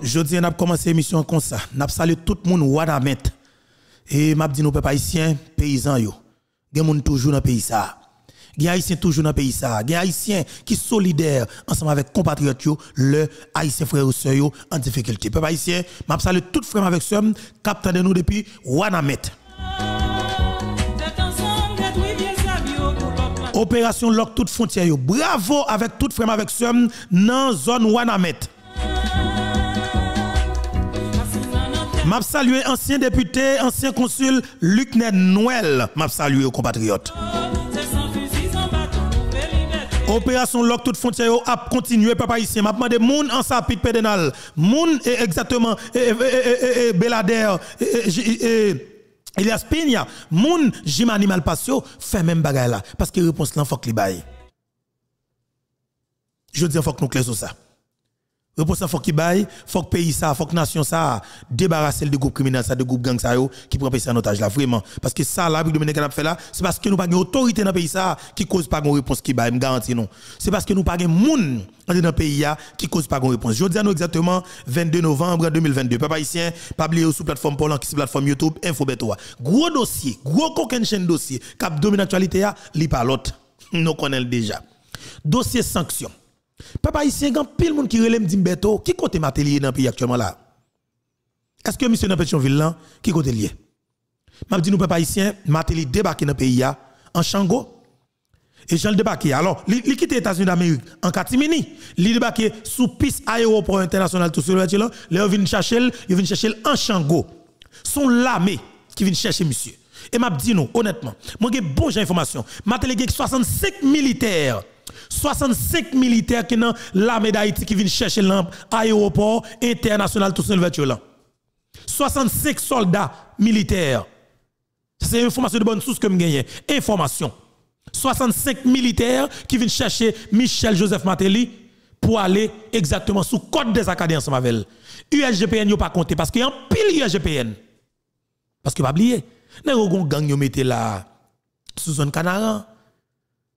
Je dis, on a commencé l'émission comme ça. On a salué tout le monde, Wanamet. Et m'a dit, nous, peuple haïtien, paysans, yo. Gen moun toujours dans le pays ça. Gen haïtien toujours dans le pays ça. Gen haïtien qui solidaire ensemble avec compatriotes yo, le haïtien frère ou sœur yo en difficulté. Peuple haïtien, m'a salué tout frère avec sœur, captant de nous depuis Wanamet. Opération lock toute frontière yo. Bravo avec tout frère avec sœur dans zone Wanamet. M'a salué ancien député, ancien consul Luc Noël. M'a salué aux compatriotes. Opération lock toute frontière a continué papa ici. M'a demandé moun en sa pique pédénal. Moun exactement Belader Elias Pigna. Moun Jim Animal Patio fait même bagay là parce que réponse là faut que li baye. Je dis faut que nous clair sur ça. Réponse faut qu'il baille, faut que pays ça, faut que nation ça débarrasser de groupe criminel ça, de groupe gang ça yo qui prend pays en otage là vraiment parce que ça là République dominicaine a fait là, c'est parce que nous pas une autorité dans pays ça qui cause pas une réponse qui baille, me garantis non. C'est parce que nous pas un monde dans pays là qui cause pas une réponse. Je dis à nous exactement 22 novembre 2022. Papa haïtien, pas oublier sur plateforme Polan qui sur plateforme YouTube Info Beto. Gros dossier, gros coquin chaîne dossier cap domine actualité a li pas l'autre. Nous connaissons déjà. Dossier sanction. Papa ici, quand pile monde qui relève Dimbeto, qui côté Matelier dans le pays actuellement là? Est-ce que monsieur dans Pétionville là, qui côté lié? M'a dit nous papa ici, Matelier débarqué dans le pays en Chango. Et Jean débarqué. Alors, il quitte les États-Unis d'Amérique en catimini. Il débarqué sous piste aéroport international tout sur le là, il vient chercher en Chango. Son l'armée qui vient chercher monsieur. Et m'a dit nous honnêtement, moi j'ai bonne information. Matelier 65 militaires. 65 militaires qui dans l'armée d'Haïti qui viennent chercher l'aéroport international tout seul là. 65 soldats militaires. C'est une information de bonne source que je gagne. Information. 65 militaires qui viennent chercher Michel Joseph Martelly pour aller exactement sous code des Acadiens ensemble avec elle. USGPN n'a pas compté parce qu'il y a un pile USGPN. Parce que pas oublier. N'a pas gang yo mette là sous zone Canaran.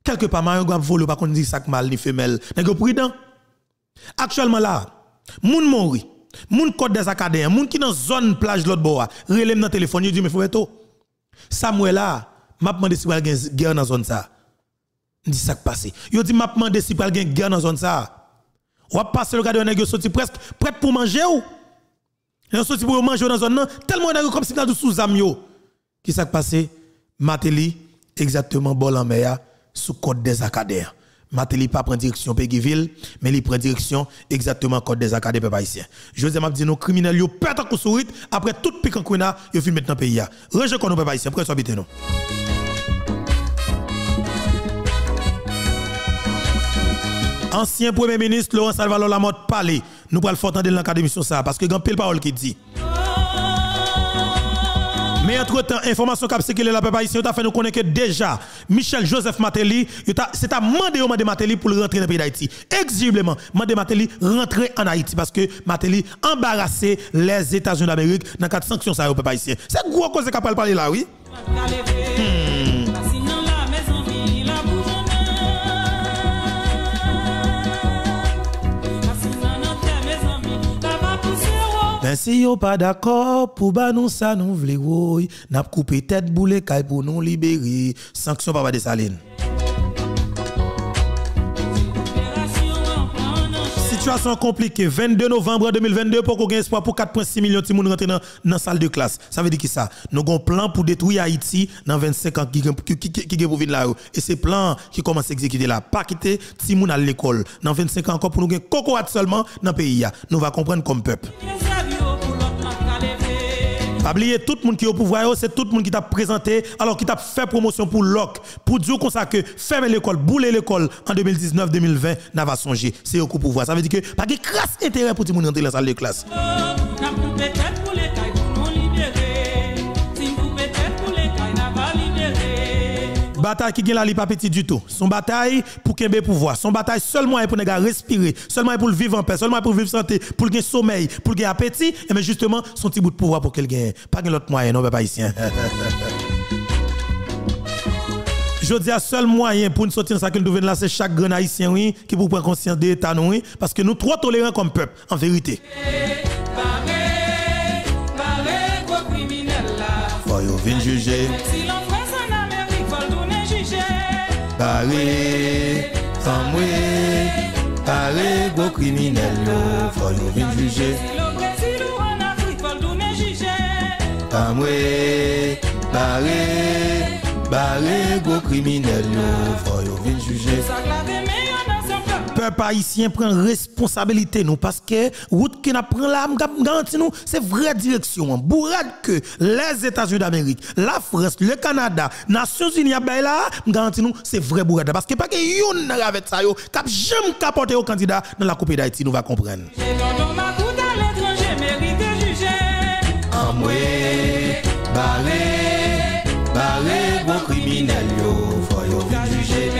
Quelque part, man, yon vole pas qu'on dit sac mal ni femelle. Nèg prudent. Actuellement là, moun mori, moun code des Acadiens, moun qui dans zone plage l'autre bord, relève dans téléphone, dit mais faut eto. Samuel là, m'a demandé si pral gen guerre dans zone ça. Dit ça qui passe. Yo dit m'a demandé si pral gen guerre dans zone ça. Ou passer le gars de nèg yo sorti presque prêt pour manger ou. Yon sorti pour manger dans zone nan, tellement nèg comme si dans sous am yo. Qui ça qui passe? Mateli exactement bol en mer sous code des Acadiens. Mateli pas prend direction Péguiville, mais il prend direction exactement code des Acadiens peuple haïtien. José m'a dit nos criminels yo pète en sourit après tout pic en kouna, yo fin maintenant pays a. Range qu'on peuple haïtien, après soit habiter nous. Ancien premier ministre Laurent Salvador Lamotte parler, nous pral fort entendre dans l'académie sur ça parce que grand pile parole qui dit. Mais entre-temps, information qui a circulé la peuple haïtien, fait nous connaître que déjà Michel Joseph Martelly, c'est à mandé Martelly pour rentrer dans le pays d'Haïti. Exigiblement, mandé Martelly rentrer en Haïti parce que Martelly embarrassé les États-Unis d'Amérique dans le cadre de sanctions ça au peuple haïtien. C'est gros cause qu'a parler là, oui. Ben si yo pas d'accord pour ba nous ça nous vle n'a coupé tête boule kay pour nous libérer sanction papa de Saline. Situation compliquée 22 novembre 2022 pour qu'on ait espoir pour 4,6 millions de monde rentrer dans la salle de classe. Ça veut dire qui ça? Nous avons un plan pour détruire Haïti dans 25 ans qui pour venir là et c'est plan qui commence à exécuter là pas quitter ti moun à l'école dans 25 ans encore pour nous gagner cocotte seulement dans le pays. Nous va comprendre comme peuple. Pas oublier tout le monde qui est au pouvoir, c'est tout le monde qui t'a présenté, alors qui t'a fait promotion pour l'OC, pour dire comme ça que fermer l'école, bouler l'école en 2019-2020, n'a pas songé. C'est au pouvoir. Ça veut dire que pas de crasse intérêt pour tout le monde rentrer dans la salle de classe. Bataille qui gagne la li pas petit du tout. Son bataille pour qu'il ait pouvoir. Son bataille seulement pour néga respirer, seulement pour vivre en paix, seulement pour vivre santé, pour gagner sommeil, pour gagner appétit et mais justement son petit bout de pouvoir pour qu'il gagne. Pas l'autre moyen non papa ici. Je dis à seul moyen pour nous sortir de ça que nous devons là, c'est chaque grand haïtien oui, qui pour prendre conscience de l'État nous oui, parce que nous trop tolérants comme peuple, en vérité. Faut yo vinn juger. Barré, barré, gros criminel yo, faut yo vinn juger. Barré, gros criminel yo, faut yo vinn juger. Peuple haïtien prend responsabilité nous parce que route qui n'a prend là garantit nous c'est vraie direction bourrade que les États-Unis d'Amérique, la France, le Canada, Nations Unies là garantit nous c'est vrai bourrade parce que pas que yon avec ça yo cap jamais capoter au candidat dans la Coupe d'Haïti nous va comprendre. Barré, bon criminel yo, faut yo juger.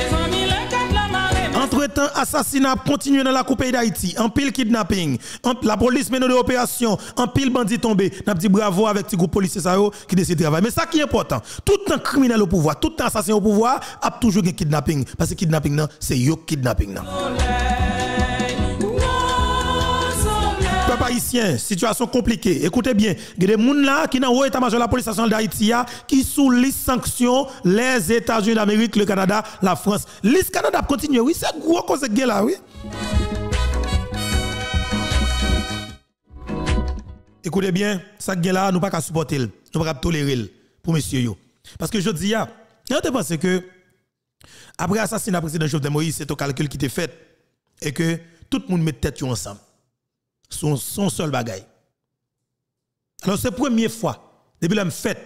Entre-temps, assassinat continue dans la Coupe d'Haïti, en pile kidnapping, la police mène des opérations, en pile bandit tombé. N'a dit bravo avec petit groupe policier qui décide de travailler. Mais ça qui est important, tout le temps criminel au pouvoir, tout le temps assassin au pouvoir, a toujours un kidnapping parce que kidnapping non, c'est yo kidnapping non. Peuple haïtien, situation compliquée. Écoutez bien, il y a des gens là qui dans état-major la police nationale d'Haïti qui sous les sanctions les États-Unis d'Amérique, le Canada, la France. Le Canada continue, oui, c'est gros cause de là, oui. Écoutez bien, ça là, nous pas qu'à supporter, nous pas qu'à tolérer pour monsieur yo. Parce que je dis je pense que après l'assassinat du président Jovenel Moïse, c'est un calcul qui était fait et que tout le monde met tête ensemble. Son seul bagaille. Alors c'est la première fois, depuis que je fait,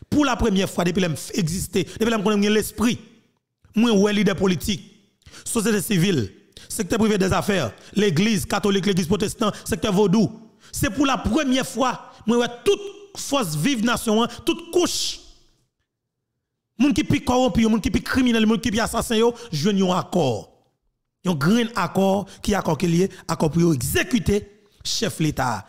pour la première fois, depuis que je existé, depuis que je connais l'esprit, moi, ouais, leader politique, société civile, secteur privé des affaires, l'église catholique, l'église protestante, secteur vaudou. C'est pour la première fois, moi, ouais, toute force vive nation, toute couche, moun qui pique corrompu, moun qui pique criminel, moun qui pique assassin, joignent un accord. Un grand accord qui est accord qui est lié, accord pour exécuter chef l'État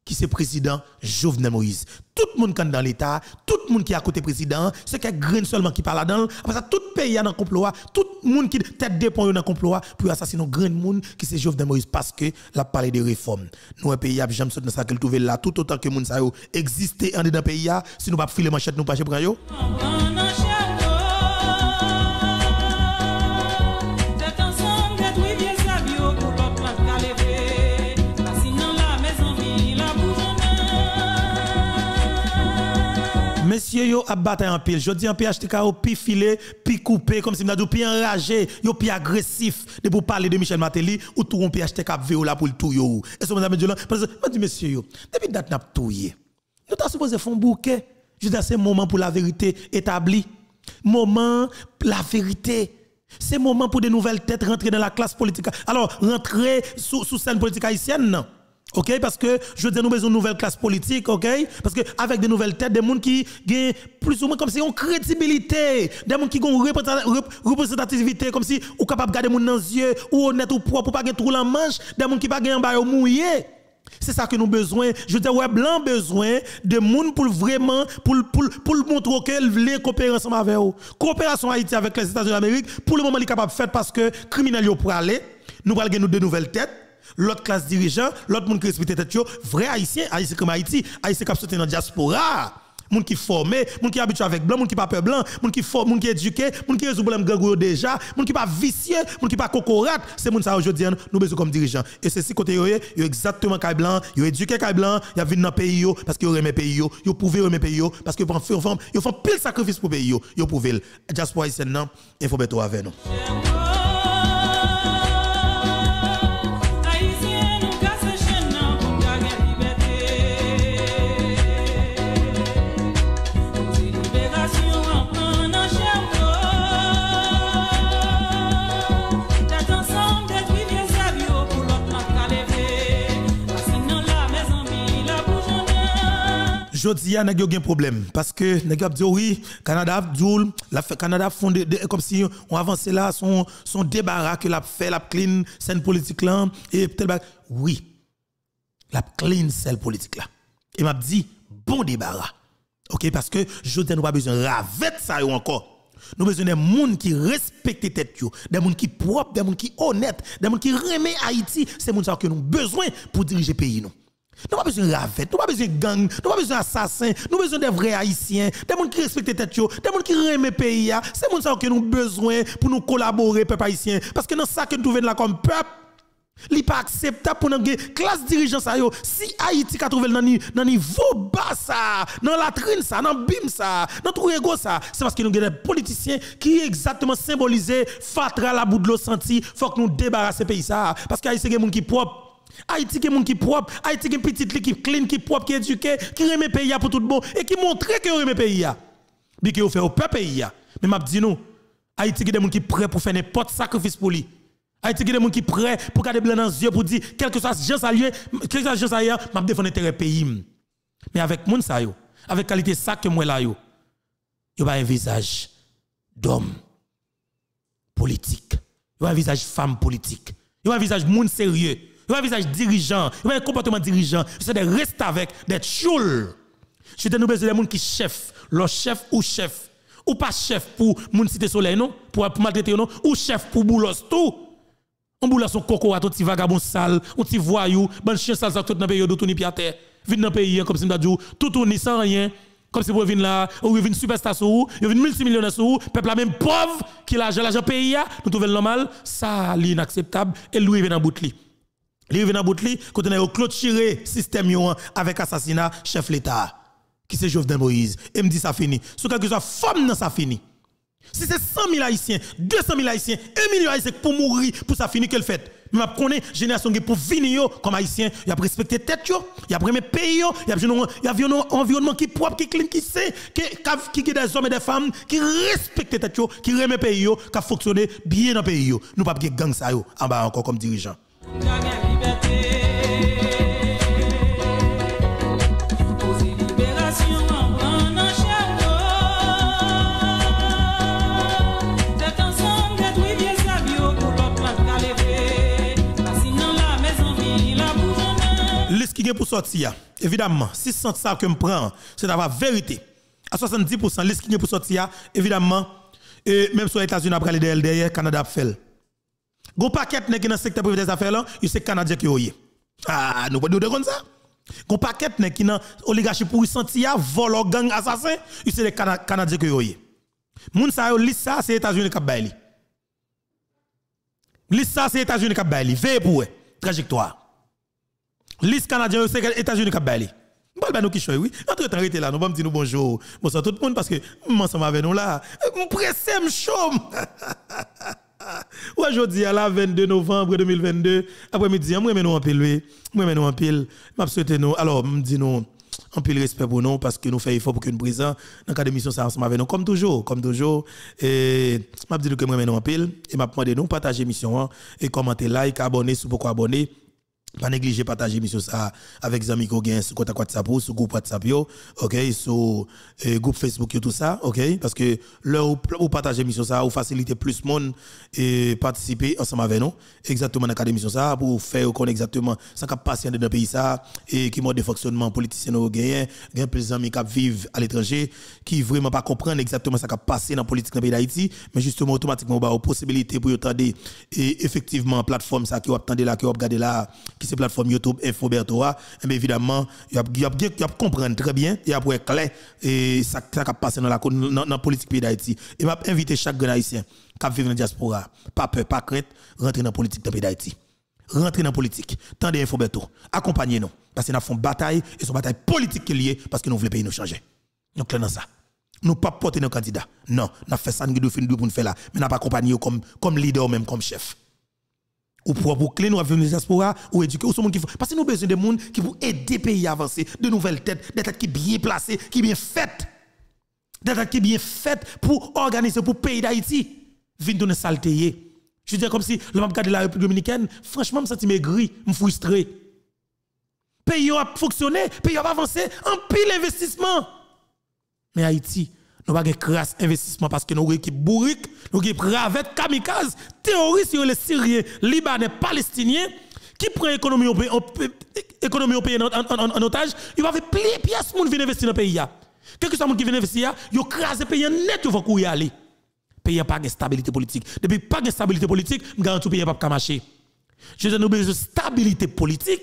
qui c'est président Jovenel Moïse. Tout le monde qui est dans l'État, tout le monde qui est à côté président, c'est qu'un grain seulement qui parle là-dedans. Après ça, tout le pays est dans le complot, tout le monde qui tête dépend dans le complot pour assassiner un grand monde qui c'est Jovenel Moïse parce que la parlé de réforme. Nous un pays a jamais sorti dans ça qu'elle trouve là tout autant que monde ça exister en dedans le pays si nous pas filer manchette nous pas chez yo. Messieurs yo a bataille en pile. Je dis en PHTK au pi filé, pi coupé comme si m'dou pi enragé, yo pi agressif de pour parler de Michel Martelly ou tout on PHTK véo là pour le tout yo. Et ce madame Jolan parce que dis messieurs yo, depuis date n'a touyer. Nous t'a supposé faire un bouquet. Je dis c'est moment pour la vérité établie. Moment la vérité. C'est moment pour de nouvelles têtes rentrer dans la classe politique. Alors rentrer sous scène politique haïtienne non. OK, parce que je veux dire nous besoin d'une nouvelle classe politique, OK? Parce que avec des nouvelles têtes, des gens qui gagnent plus ou moins comme si ont crédibilité, des gens qui ont représentativité comme si ou capable de garder moun dans les yeux ou honnête ou propre pour pas gagner trop la manche, des gens qui pas gagner en bas mouillé. C'est ça que nous besoin. Je veux dire ouais blanc besoin de monde pour vraiment pour montrer qu'elle veut coopérer ensemble avec eux. Coopération Haïti avec les États-Unis d'Amérique pour le moment il est capable de faire parce que criminels yo pour aller, nous allons gagner de nouvelles têtes. L'autre classe dirigeant, l'autre monde qui respecte tête yo, vrai haïtien, haïtien comme Haïti, haïtien qui sorti dans diaspora, monde qui formé, monde qui habitué avec blanc, monde qui pas peur blanc, monde qui fort, monde qui éduqué, monde qui résout problème gang déjà, monde qui pas vicieux, monde qui pas cocorate, c'est monde ça aujourd'hui nous besoin comme dirigeant. Et c'est si côté yo exactement kay blanc, yo éduqué kay blanc, y a vinn dans pays yo parce que yo remet pays yo pouvez remet pays yo parce que yo font pile sacrifice pour pays yo pouvez. Diaspora haïtienne non, il faut mettre avec nous. Jodi a n'a pas problème parce que n'a dit oui Canada Canada font comme si on avance là son débarras que l'a fait la clean scène politique là et oui la clean scène politique là et m'a dit bon débarras OK parce que jodi n'a pas besoin ravet ça encore Nous besoin des gens qui respectent tête yo, des gens qui propres, des gens qui honnêtes, des gens qui remet Haïti, c'est gens que nous avons besoin pour diriger le pays nous. Nous n'avons pas besoin de ravette, nous n'avons pas besoin de gang, nous n'avons pas besoin d'assassins, nous avons besoin des vrais haïtiens, des gens qui respectent tête yo, des gens qui remet le pays, c'est gens que nous avons besoin pour nous collaborer peuple haïtien parce que dans ça que nous trouvons là comme peuple li pas acceptable pour notre classe dirigeante ça yo. Si Haïti ka trouvé dans niveau bas ça, dans la trine ça, dans bim ça, dans tout ego ça, c'est parce que nous avons des politiciens qui exactement symbolisé fatra la bout de l'eau senti, faut que nous débarrasser pays ça parce que Haïti c'est monde qui propre. Haïti qui monde qui propre, Haïti qui petite qui clean, qui propre, qui éduqué, qui remet pays pour tout bon et qui montre que remet pays bi que fait au peuple pays. Mais m'a dit nous, Haïti qui des monde qui prêt pour faire n'importe sacrifice pour lui. Haïti qui des gens qui prêt pour garder blanc dans les yeux pour dire quelque chose ça lieu, quelque chose ça y a, m'a défendre intérêt pays. Mais avec moun ça yo, avec qualité ça que moi là yo pas un visage d'homme politique. Yo un visage femme politique. Yo un visage moun sérieux. Yo un visage dirigeant, yo un comportement dirigeant, c'est des reste avec des choul. Je te nous besoin des gens qui chef, leur chef ou pas chef pour moun cité soleil non, pour maltraiter non, ou chef pour boulos tout. On boule son coco à tout petit vagabond sale, on petit voyou, bon chien sale ça tout dans pays tout ni pied à terre. Vinn dans pays comme si m'dadjou, tout ni sans rien. Comme si vous venez là, ou vous venez superstar sur vous, vous venez multimillionnaire sur vous, peuple la même pauvre qui l'argent pays nous trouvons normal, ça l'inacceptable et lui vient dans bout li. Lui vient dans bout li quand on a clôturé système yo avec assassinat chef l'état qui c'est Jovenel Moïse et me dit ça fini. Sous quelque chose femme dans ça fini. Si c'est 100 000 haïtiens, 200 000 haïtiens, 1 million haïtiens pour mourir, pour ça finir qu'elle fait. Mais je connais génération qui pour venir comme haïtien, il a respecté tête yo, il a premier pays yo, il a un environnement qui propre, qui clean, qui sait qui des hommes et des femmes qui respectent tête yo, qui remet pays yo, qui fonctionné bien dans pays yo. Nous pas gang ça yo en bas encore comme dirigeant. Qui est pour sortir, évidemment, si c'est ça que je prends, c'est d'avoir vérité. À 70%, liste qui est pour sortir, évidemment, et même sur les États-Unis, après les derrière, Canada a fait. Gon paquet qui dans le secteur privé des affaires là, c'est Canadien qui est. Ah, nous pouvons dire comme ça. Gon paquet qui dans l'oligarchie pour sentir, vol, gang, assassin, c'est les Canadiens qui est. Moun sa yo liste ça, c'est États-Unis qui a baili. Liste ça, c'est États-Unis qui a baili. Veille pour trajectoire. Liste canadien, c'est les États-Unis qui a bailé. Nous allons nous qui oui. Entre temps, là, nous allons dire bonjour. Bonsoir tout le monde parce que nous sommes avec nous là. Nous pressons, nous chôme. Aujourd'hui, à la 22 novembre 2022, après-midi, nous remettons en pile. Nous remettons en pile. Nous souhaitons nous. Alors, nous disons en pile respect pour nous parce que nous faisons effort pour que nous présents dans la émission ça ensemble avec nous. Comme toujours. Et je dis que nous remettons en pile. Et je demande de nous partager l'émission et commenter, like, abonner, si vous pouvez abonner. Pas négliger partager l'émission ça avec les amis qui ont sur contact WhatsApp ou sur groupe WhatsApp yo, OK, sur groupe Facebook yo tout ça, OK, parce que là où partager l'émission ça ou faciliter plus monde et participer ensemble avec nous exactement dans l'émission ça pour faire connaître exactement ça qui passe dans le pays ça et qui mode de fonctionnement politicien nous gagne plus d'amis qui vivent à l'étranger qui vraiment pas comprendre exactement ça qui passe dans la politique dans le pays d'Haïti mais justement automatiquement ba possibilité pour attendre et effectivement plateforme ça qui attendre là qui regarder là qui c'est plateforme YouTube Infoberto mais évidemment il y a comprendre très bien et après clair et ça qui passe dans la politique pays d'Haïti et m'a invité chaque grand haïtien qui vit dans la diaspora pas peur pas crainte rentrer dans la politique pays d'Haïti rentrer dans la politique tendez Infoberto accompagnez-nous parce que nous font bataille et son bataille politique qui est liée parce que nous voulons pays nous changer donc clair dans ça nous pas porter nos candidats non n'a fait ça nous pour nous faire là mais n'a pas accompagner comme leader ou même comme chef ou pour clé nous avec les diaspora ou éduquer ou monde qui parce que nous besoin de monde qui pour aider pays à avancer de nouvelles têtes des têtes qui bien placées qui bien faites des têtes qui bien faites pour organiser pour pays d'Haïti vinn donner saleté je veux dire comme si le m'a regardé la République dominicaine franchement me senti maigri me frustré pays a fonctionné pays a avancé en pile investissement mais Haïti nous pas de crasse investissement parce que nous équipe bourrique, nous équipe ravette kamikaze, terroristes les Syriens, Libanais, Palestiniens qui prend l'économie au pays en otage, il va faire plier pièces moun venir investir dans le pays. Quelque chose qui vient investir, il crase pays net il faut courir aller. pays n'a pas de stabilité politique. Depuis pas de stabilité politique, nous garantis pays pas marcher. Je dis nous besoin de stabilité politique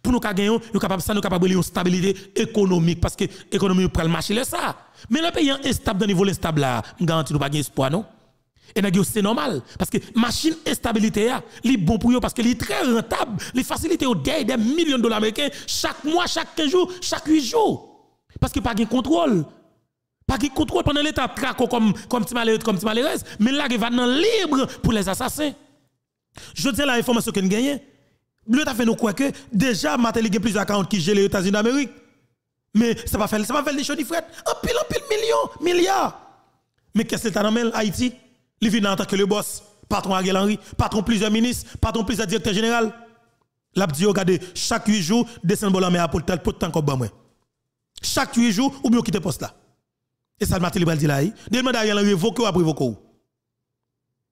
pour nous gagner, nous capable ça nous capable de stabilité économique parce que l'économie nous prend marcher ça. Mais le pays instable dans niveau instable là, nous garantis nous pas gain espoir non. Et c'est normal parce que machine instabilité là, li bon pour eux parce que li très rentable, li facilite au des millions de dollars américains chaque mois, chaque 15 jours, chaque 8 jours. Parce que pas de contrôle. Pas de contrôle pendant l'état traco comme petit malheureuse, mais là il va dans libre pour les assassins. Je dis la information que nous gagnons. L'État fait nous croire que déjà Matéli a plusieurs accounts qui gèrent les États-Unis d'Amérique. Mais ça va faire des choses différentes. En pile milliards. Mais qu'est-ce que l'État dans Haïti? Il vient en tant que le boss, patron Ariel Henry, patron plusieurs ministres, patron plusieurs directeurs généraux. L'a dit regardez chaque 8 jours descendre bon mais pour tel temps comme moi. Chaque 8 jours ou bien quitter poste là. Et ça Matéli va dire là, demande Ariel Henry révoquer ou après révoquer.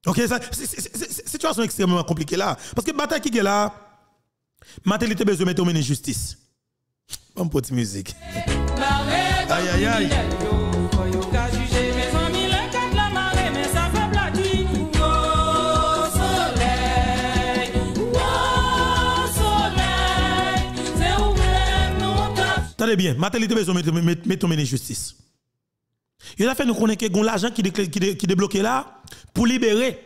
OK, ça c'est situation extrêmement compliquée là parce que bataille qui est là Matéli a besoin de mettre en justice. Bon petite musique. Aïe aïe aïe. Attendez bien, Matéli a besoin de mettre en justice. Il a fait nous connaître que l'argent qui débloqué là pour libérer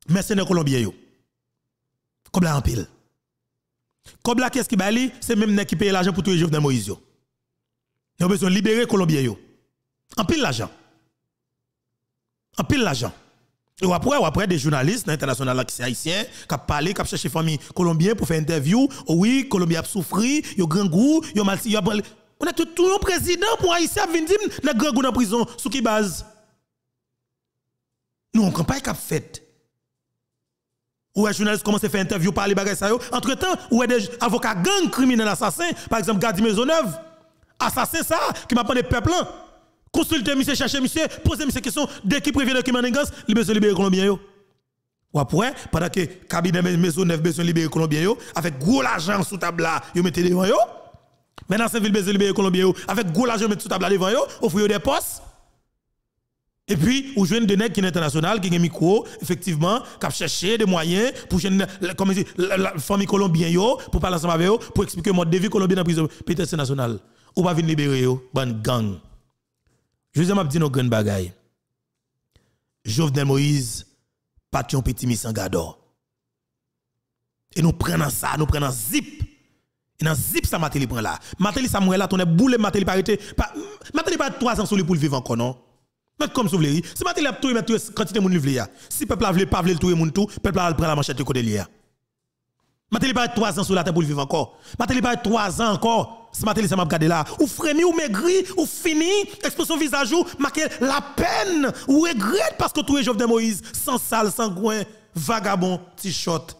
mercenaires colombiens yo. Comme là en pile. Comme là qu'est-ce qui bali, c'est même qui paye l'argent pour tous les Jovenel Moïse yo. Ils ont besoin de libérer colombiens yo. En pile l'argent. En pile l'argent. Et après des journalistes internationaux qui sont haïtiens qui parlé, qui cherché famille colombienne pour faire interview, oui, Colombie a souffri, yo grand goût, yo mal on a tout le président pour haïtien venir dire na grand goût dans prison sous qui base. Nous on campagne qu'a fait. Ou les journalistes commencent à faire interview parler bagay ça yo, entre-temps ou des avocats gang criminels assassins, par exemple Gadi Maisonneuve, assassin ça qui m'a parlé peuple là. Consulter monsieur, chercher monsieur, poser monsieur question dès qu'il prévient document d'engagement, il besoin libérer Colombien yo. Ou après pendant que cabinet Maisonneuve besoin libérer Colombien yo avec gros l'argent sous table là, yo mettez devant yo. Maintenant c'est ville besoin libérer Colombien yo avec gros l'argent mettre sous table là devant yo, offrir des postes. Et puis ou joindre des nèg qui international qui a micro effectivement qui chercher des moyens pour comme la famille colombienne yo pour parler ensemble avec yo pour expliquer mode de vie colombien dans prison pété national. Ou pas venir libérer yo, ban gang. Je vous ai dit nos grandes bagailles. Jovenel Moïse, pas de petit misangado. Et nous prenons ça, nous prenons zip. Et dans zip, ça Matéli prend là. Matéli, ça mourir là, ton est boule, Matéli pas arrêté. Matéli pas 3 ans sur lui pour vivre encore, non? Mais comme souffler. Si Matéli a tout, mettre quantité de monde livre. Si peuple a pas vle tout le monde tout, peuple a prend la manchette de côté lié. Matéli pas 3 ans sur la terre pour vivre encore. Matéli pas 3 ans encore. Si Matéli ça m'a regardé là, ou frémi ou maigri ou fini, expression visage ou marqué la peine ou regrette parce que tout est Jovenel Moïse sans sale, sans goin, vagabond, t-shirt.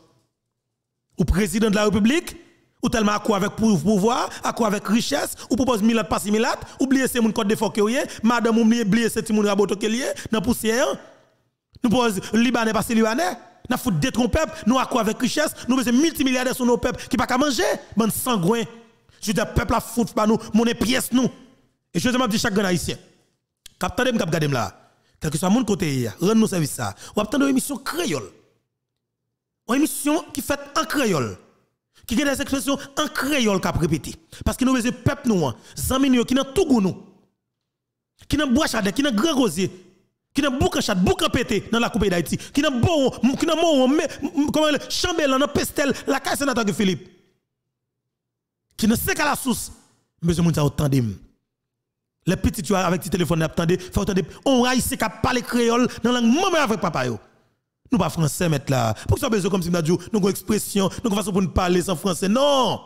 Ou président de la République, ou tellement à quoi avec pouvoir, à quoi avec richesse, ou propose milat pas milat, oublier ces moun code de fok que madame oublier ces ti moun raboto que lié dans poussière. Nous pose libanais pas libanais. Nous fout détruire peuple, nous à quoi avec richesse, nous besoin multimilliardaires sur nos peuples qui pas qu'à manger, bande sangouin. Je dis peuple a fout pas nous, monnaie pièce nous. Et je dis m'a dit chaque grand haïtien. Captez m'k'ap gade là. Quel que soit mon côté, rend nous service ça. Ou attendre une émission créole. Une émission qui fait en créole. Qui a des expressions en créole qu'a répété. Parce que nous besoin peuple nous, zami nous qui dans tout goût nous. Qui dans bois chade, qui dans grand rosier. Qui n'a boucan chat, boucan pété dans la coupe d'Haïti, qui n'a bon, qui n'a bon, comment chambellan dans pestel, la caisse sénateur que Philippe. Qui ne sait qu'à la source. Monsieur moun ça attendez. Les petits tu avec petit téléphone attendez, faut attendre on haïtien qui parler créole dans langue maman avec papa yo. Nous pas français mettre là. Pourquoi ça besoin comme si nous dit nous une expression, nous façon pour nous parler sans français. Non.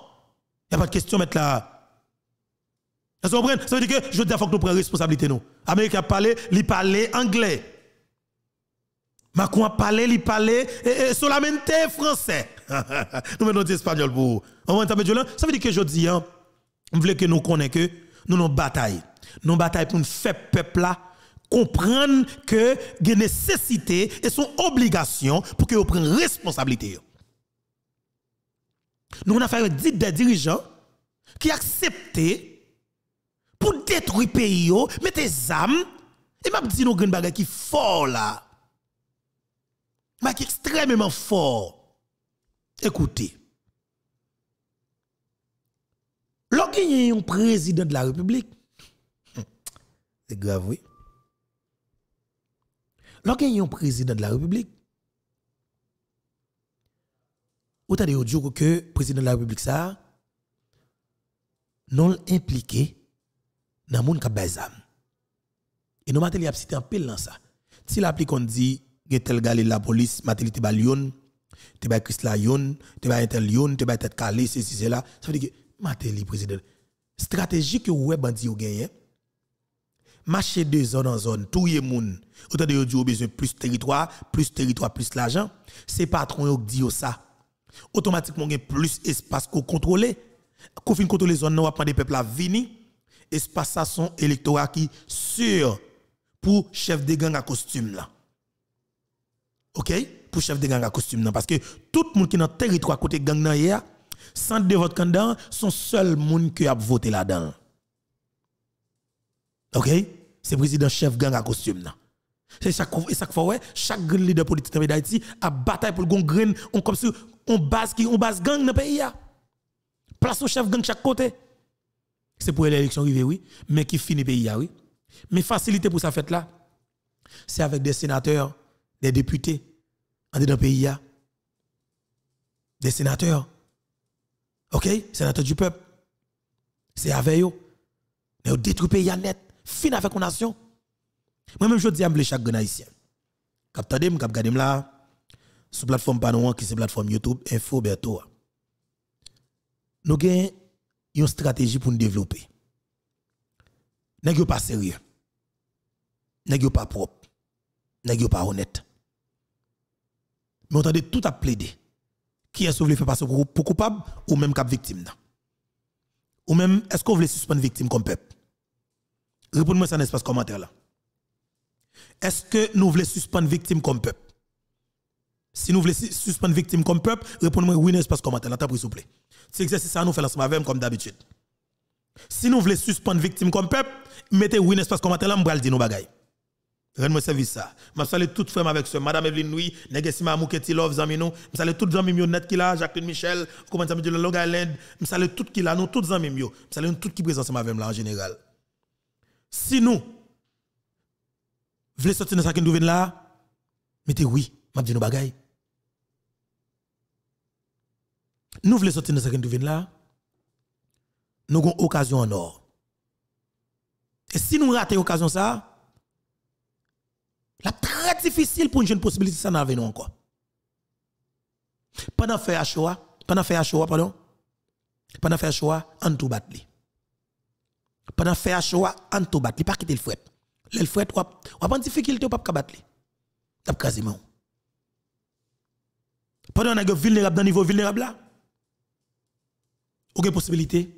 Il y a pas de question mettre là. Vous comprenez? Ça veut dire que je dis qu'il faut que nous prenions responsabilité. L'Amérique a parlé, il parlait anglais. Macron a parlé, il parlait solamente français. Nous mettons espagnol pour vous. Ça veut dire que je dis, on veut que nous connaissions que nous avons une bataille. Nous avons une bataille pour nous faire peuple là comprendre que il y a nécessité et son obligation pour que vous preniez responsabilité. Nous avons affaire avec des dirigeants qui acceptent pour détruire le pays, mettre des armes Et m'a dit nous grand bagay qui fort là. Mais qui extrêmement fort. Écoutez. Lorsqu'il y a un président de la République, c'est grave, oui. Lorsqu'il y a un président de la République, autant de dire que le président de la République, ça, non impliqué dans le monde qui a besoin. Et nous, Matéli a cité un pile dans ça. Si l'applique on dit, il y a tel gars la police, Matéli te ba Lyon, te ba Chris la Lyon, te ba Intel Lyon, te ba tête calée, c'est là. Ça veut dire que Matéli, président, stratégie que ouais bandi ou gagné, marcher de zone en zone, tout le monde, autant de dire besoin plus territoire, plus l'argent, c'est patron qui dit ça. Automatiquement, il y a plus espace qu'on contrôle. Qu'on fin contrôler les zones, on va prendre des peuples à venir. Espace ça son électorat qui sûr pour chef de gang à costume là. OK? Pour chef de gang à costume là. Parce que tout le monde qui est dans le territoire côté gang là hier, sans de votre candidat, son seul monde qui a voté là-dedans. OK? C'est président chef gang à costume là. C'est chaque fois ouais, chaque leader politique dans d'Haïti a bataille pour le grain, on comme si on base gang dans le pays là. Place au chef gang chaque côté. C'est pour l'élection arrivée, oui, mais qui finit pays, oui. Mais facilité pour ça fait là, c'est avec des sénateurs, des députés, dans le pays, des sénateurs, ok, sénateurs du peuple, c'est avec eux, mais on détruit le pays net, fin avec la nation. Moi-même, je dis à chaque haïtien, captadem, capgadem là, sur plateforme Panou, qui c'est plateforme YouTube, Info Berto. Nous avons une stratégie pour nous développer. Nous n'sommes pas sérieux. Nous n'sommes pas propre. Nous n'sommes pas honnête. Mais on entend tout à plaider. Qui est-ce que vous voulez faire passer pour coupable ou même comme victime? Ou même, est-ce que vous voulez suspendre victime comme peuple? Répondez-moi ça dans l'espace commentaire là. Est-ce que nous voulons suspendre victime comme peuple? Si nous voulons suspendre victime comme peuple, répondez-moi oui dans l'espace commentaire là, s'il vous plaît. C'est exercice ça nous fait l'ensemble avec comme d'habitude. Si nous voulons suspendre victime comme peuple, mettez oui dans l'espace commentaire là, m'bral dire nos bagailles. Rends-moi service ça. Je salue toute femme avec ce madame Evelyne Louis, Negesima Mouketi Love zami nous. Je salue toutes amis mio net qui là, Jacqueline Michel, comment ça me dit le Long Island, je salue toutes qui là, nous toutes amis mio. Je salue toutes qui présent avec là en général. Si nous voulons sortir dans ça qui nous vient là, mettez oui, m'a dit nos bagailles. Nous voulons sortir de ce qui nous là, nous avons une occasion en or. Et si nous ratons l'occasion ça, c'est très difficile pour une jeune possibilité ça n'avait nous encore. Pendant faire choix, en tout battre. Pendant faire choix, en tout battre, pas quitter le fouet. Le fouet ou pas de difficulté ou pas battre. T'as quasiment. Pendant on a vulnérable dans niveau vulnérable là. Aucune possibilité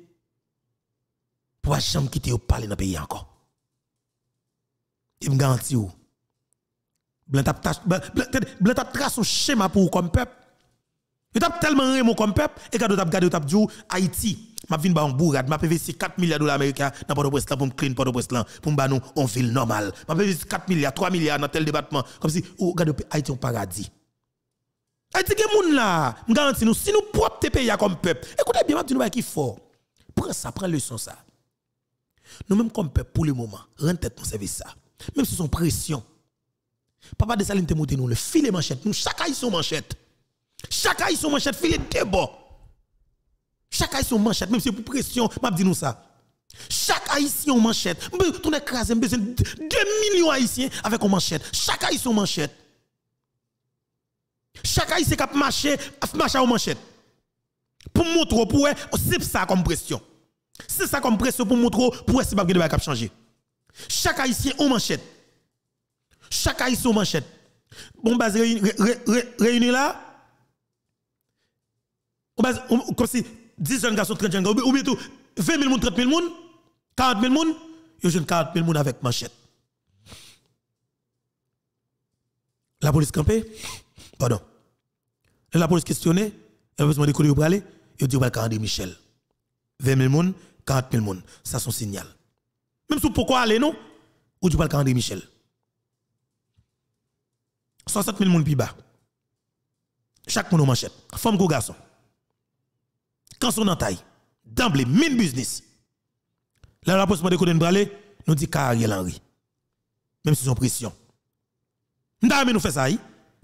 pour jamais quitter ou parler dans le pays encore. Et me garantis ou blanc tap trace un schéma pour comme peuple. Il t'a tellement rémo comme peuple et quand t'a gardé t'a dit Haïti, m'a vinn ba en bourrade, m'a investi 4 milliards de dollars américains dans Port-au-Prince pour me clean Port-au-Prince pour me ba nous en ville normale. M'a investi 4 milliards, 3 milliards dans tel département comme si ou regarde Haïti un paradis. Haïti gen moun là, me garantis nous si nous propre pays comme peuple. Écoutez bien, m'a dit nous qui fort. Prends ça, prends leçon ça. Nous même comme peuple pour le moment, rend tête nous service ça. Même si son pression. Papa de Saline te monte nous le filet manchette, nous chaque haïtien manchette. Chaque haïtien manchette filet de bord. Chaque haïtien manchette même si pour pression, m'a dit nous ça. Chaque haïtien manchette, on écrase besoin 2 millions haïtiens avec une manchette. Chaque haïtien manchette. Chaque haïtien qui marche en manchette. Pour montrer pour c'est ça comme pression. C'est ça comme pression pour montrer pour si pas de cap changer. Chaque haïtien en manchette. Chaque haïtien en manchette. Bon base réunis là. Comme si 10 jeunes garçons 30 jeunes garçons ou bien tout 20 000 moun 30 000 moun 40 000 moun yo jeune 40 000 moun avec manchette. La police campée. Pardon. La police questionnée, elle veut demander quoi pour aller, il dit on va Candé Michel. 20 000 moun, 40 000 moun, ça son signal. Même si pourquoi aller non, ou tu parles Candé Michel. 60 000 moun pi bas. Chaque moun en manchette. Femme ou garçon. Quand son en taille. D'emblée, mine business. La rapprochement de Côte Bralé, nous dit Ariel Henry. Même si son pression. Nous fait ça.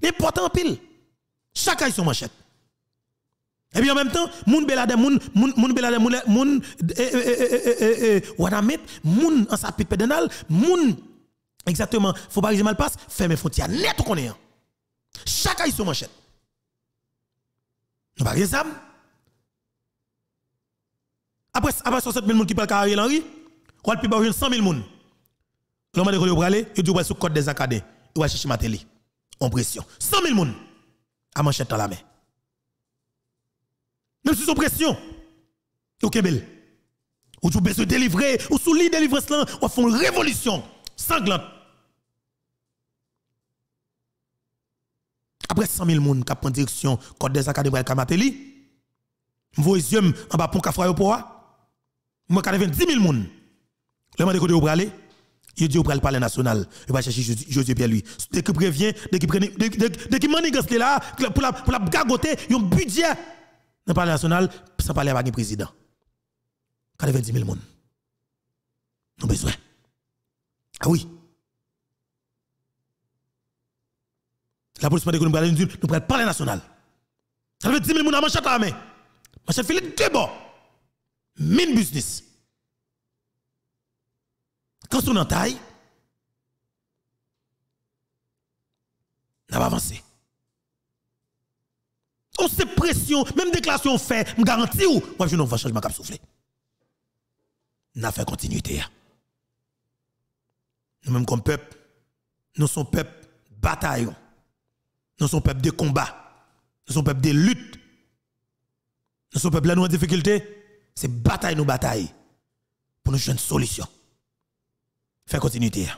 L'important pile. Chaque aille son manchette. Et puis en même temps, moun belade moun wanamet moun en sapit pédénal moun exactement faut pas que mal passe fermer frontière net qu'on est. Chaque aille son manchette. Nous pas rien ça. Après 60 000 moun qui parle Ariel Henry, on va plus bas 100 000 moun. L'homme de Colio Bralé, il dit sur code des acadés, il va chercher ma télé. En pression. 100 000 moun à manchette dans la main. Même si son pression, ok belle. Ou tu besoin de délivrer, ou sous l'idée de délivrance là, ou font une révolution sanglante. Après 100 000 moun qui prend direction code des acadés pour Kamateli, vous yeux en bas pour Kafra pour moi 90 000 moun. Le monde de côté au Bralé, il dit au palais national, il va chercher José Pierre lui. Dès qu'il prévient, dès qu'il manigance là pour la gagoter, il y a un budget dans le palais national, ça parler avec le président. 90 000 moun. Nous besoin. Ah oui. La police m'a dit que nous prenons le palais national. Ça veut 10 000 moun à manchette à la main. Manchette filet de bord. Mine business. Quand on en taille, on va avancer. On se pression, même déclaration fait, je garantis ou, moi je n'ai pas changement cap souffler. On a fait continuité. Nous même comme peuple, nous sommes peuple bataillon. Nous sommes peuple de combat. Nous sommes peuple de lutte. Nous sommes peuple là nous en difficulté, c'est bataille nous bataille pour nous chercher une solution. Fais continuité.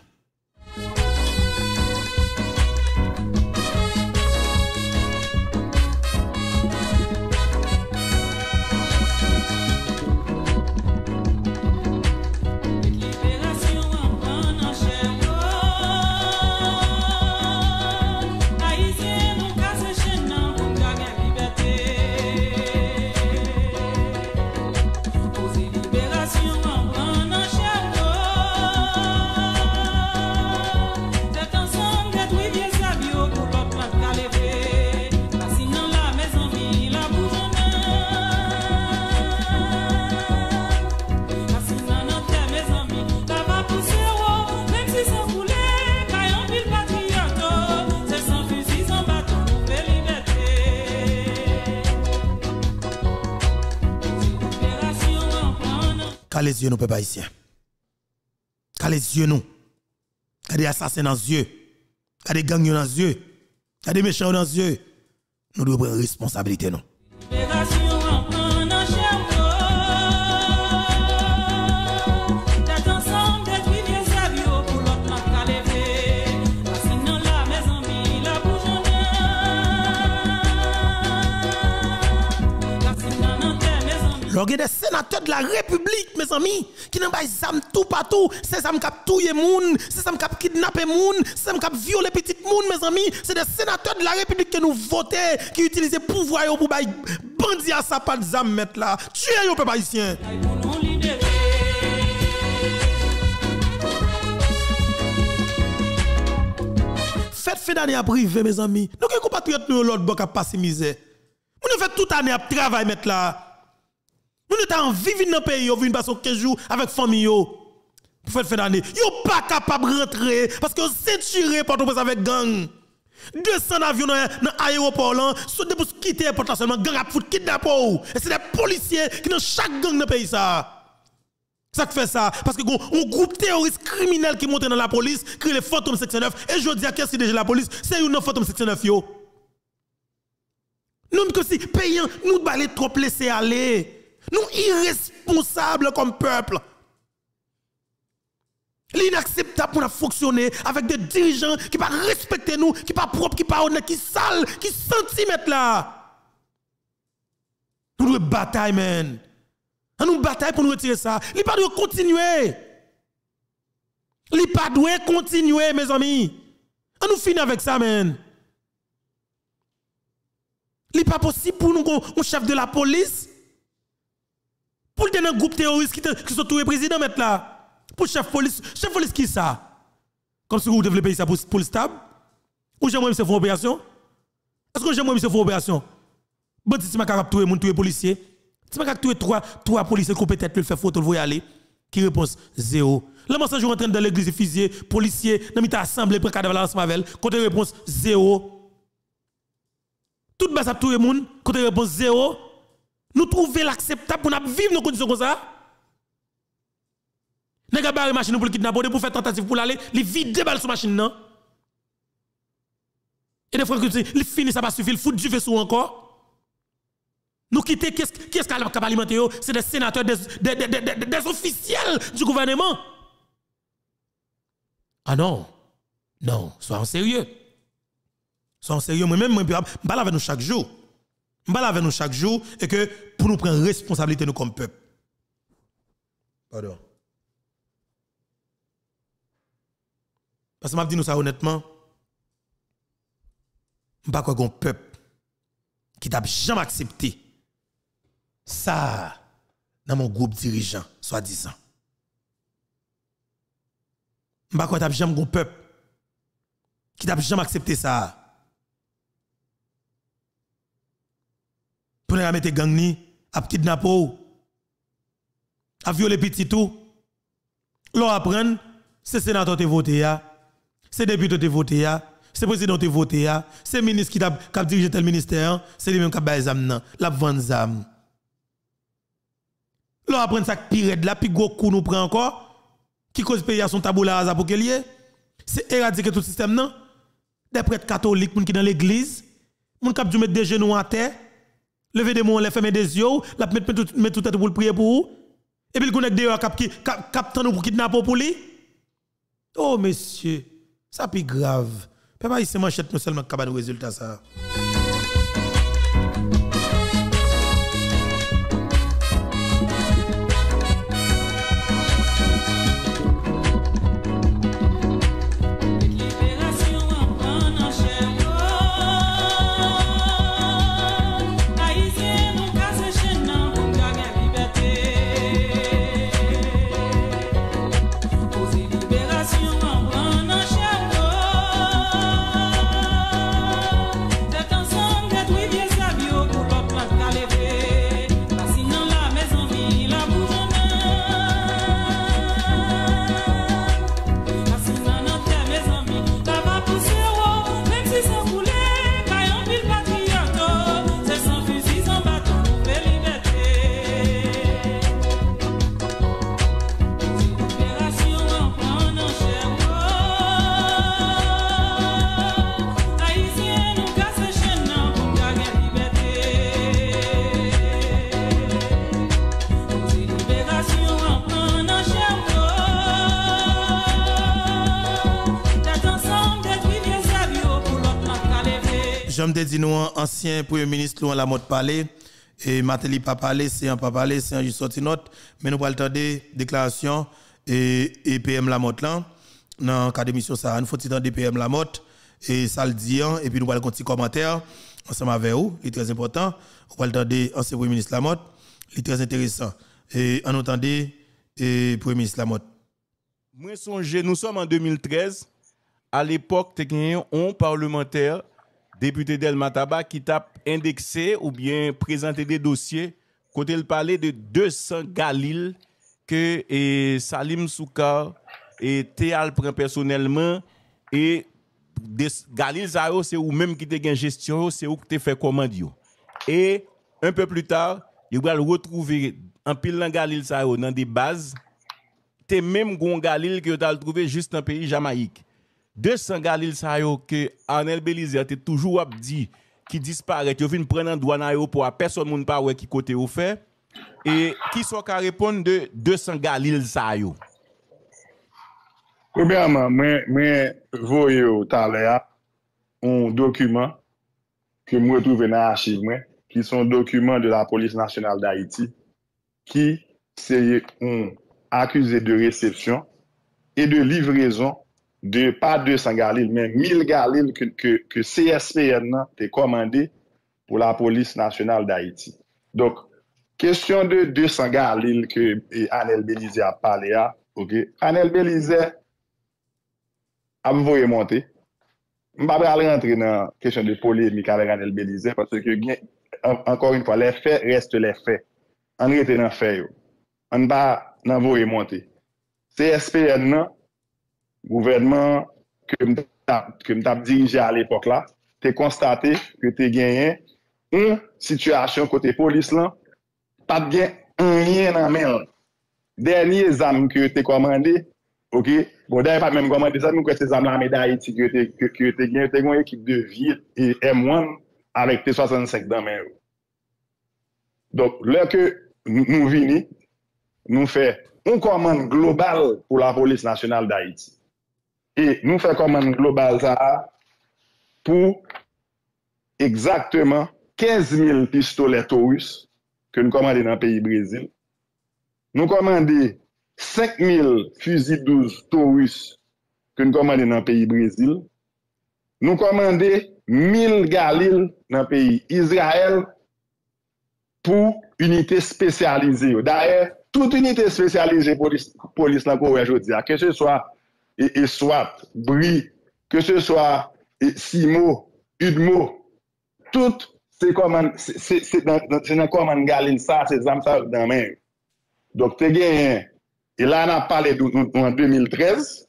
Quand les yeux nous, peuple haïtien. Quand les yeux nous. Quand des assassins dans les yeux. Quand des gangs dans les yeux. Quand des méchants dans les yeux. Nous devons prendre responsabilité, non. Il y a des sénateurs de la République, mes amis, qui n'ont pas zam tout partout. C'est ça qui a tué moun, c'est ça qui a kidnappé moun, c'est ça qui a violé petit moun, mes amis. C'est des sénateurs de la République que nous votons, qui utilisent le pouvoir pour bailler bandit à sa pas de zam mettre là. Tuez yo peuple haïtien. Faites d'année à privé, mes amis. Nous qui compatriotes nous l'autre bord qui a passé misère. Nous fait toute année à travail mettre là. Nous sommes en vivre dans le pays, nous venons passer 15 jours avec la famille. Pour faire fin d'année. Vous n'êtes pas capable de rentrer parce que vous êtes tiré avec gang. 200 avions dans l'aéroport, sont pour quitter potentiellement gang à foutre kidnappé. Et c'est des policiers qui dans chaque gang dans le pays. Ça qui fait ça. Parce que un groupe terroriste criminel qui monte dans la police, crée les fantômes 69. Et je dis à qu'est-ce qui est déjà la police? C'est une fantôme 69. Nous, comme si payants, nous allons trop laisser aller. Nous irresponsables comme peuple. L'inacceptable pour nous fonctionner avec des dirigeants qui ne pas respecter nous, qui ne pas propres, qui ne pas honnêtes, qui sales, qui centimètres là. Nous devons bataille, man. Nous bataille pour nous retirer ça. Il ne pas doit continuer. Il ne pas doit continuer, mes amis. Nous finissons avec ça, man. pas possible pour nous, un chef de la police, pour le un groupe terroriste qui sont tous les présidents mettre là. Pour chef police qui ça? Comme si vous devez payer ça pour le stable? Ou j'aimerais me faire une opération? Est-ce que j'aimerais me faire une opération? Bon, si je suis capable de tuer policier, si je suis capable de tuer trois policiers compétents pour le faire photo, vous y aller. Qui réponse? Zéro. Le mensonge rentre dans l'église fusillé, policier, dans l'État assemblée, pour cadavre ensemble avec elle. Côté réponse, zéro. Tout bas à tout le monde, côté réponse, zéro. Nous trouvons l'acceptable pour nous vivre dans conditions comme ça. Nous avons barré machine pour le kidnapper, pour faire tentative pour aller, les vider balles sur machine, non? Et des fois que les fini, ça va suffire, le foot du vaisseau encore. Nous quitter, qui est-ce qui a alimenté? C'est des sénateurs, des officiels du gouvernement. Ah non, non, soyons sérieux. Soyons sérieux. Moi-même, je me parle avec nous chaque jour. Je me parle avec nous chaque jour et que pour nous prendre responsabilité nous comme peuple. Pardon. Parce que je dis nous ça honnêtement. Je ne sais pas quoi un peuple qui n'a jamais accepté ça dans mon groupe dirigeant, soi-disant. Je ne sais pas quoi jamais un peuple qui n'a jamais accepté ça. Pour nous mettre gang ni, à kidnapper, à violer petit tout. L'on apprend, c'est sénateur qui voté, c'est député qui voté, c'est président qui voté, c'est ministre qui a dirigé tel ministère, c'est lui-même qui a baillé zam, la vente zam. L'on apprend ça pire de là, puis gros coup nous prend encore, qui cause pays à son tabou là pour qu'il y ait. C'est éradiquer tout le système, non? Des prêtres catholiques, qui dans l'église, qui ont dû mettre des genoux à terre, lever des mains, les fermer des yeux, la mettre tout tête pour le prier pour vous. Et puis le connecte dehors cap nous pour kidnapper pour lui. Oh monsieur, ça plus grave. Papa ici manchette non seulement capable de résultat ça. J'aime te dire nous ancien premier ministre Louan Lamotte parler et Matéli pas parler, c'est un pas parler, c'est un juste sorti note, mais nous pas le temps de déclaration et PM Lamotte là dans cadre d'émission ça, nous faut temps de PM Lamotte et ça le dit et puis nous va le petit commentaire ensemble avec vous, il est très important. On va le temps de ancien premier ministre Lamotte, il est très intéressant et en entendez et premier ministre Lamotte. Moi songe nous sommes en 2013 à l'époque tu gagné un parlementaire député Del Mataba qui t'a indexé ou bien présenté des dossiers côté il parlait de 200 galil que Salim Soukar et Théal prend personnellement et des galil ça c'est ou même qui te gain gestion c'est ou qui te fait commande et un peu plus tard il va le retrouver en pile dans galil ça dans des bases te même gon galil que tu as trouvé juste dans pays Jamaïque 200 galil sa yo que Arnel Belize a toujours dit qui disparaît yo vinn prendre en douane aéroport personne moun pa wè qui côté ou fait et qui sont ka répondre de 200 galil sa yo. Premièrement, moi voyé tout à l'heure un document que moi retrouvé dans l'archive qui sont documents de la police nationale d'Haïti qui c'est un accusé de réception et de livraison de pas 200 galil mais 1000 galil que CSPN a commandé pour la police nationale d'Haïti. Donc, question de 200 Galil que Anel Belize a parlé à, ok? Anel Belize a voulu monter. Je ne vais pas rentrer dans la question de polémique avec Anel Belize parce que, encore une fois, les faits restent les faits. On reste dans les faits. On ne va pas monter. CSPN, non, gouvernement que je dirigé à l'époque là, tu as constaté que tu as gagné une situation côté police là, pas de gain rien dans main. Dernier armes que tu as commandé, ok, bon d'ailleurs pas même commandé ça, nous que ces armes là d'Haïti que tu as gagné, tu as une équipe de ville et M1 avec T65 dans main. Donc là que nous venons, nous faisons une commande globale pour la police nationale d'Haïti. Et nous faisons commande globale ça pour exactement 15 000 pistolets Taurus que nous commandons dans le pays Brésil. Nous commandons 5 000 fusils 12 Taurus que nous commandons dans le pays Brésil. Nous commandons 1000 Galil dans le pays Israël pour unité spécialisée. D'ailleurs, toute unité spécialisée police dans le pays, que ce soit SWAT, BRI, que ce soit SIMO, UDMO, toutes c'est dans la commande Galil, ça, c'est ça dans la main. Donc, tu as gagné, et là, on a parlé en 2013,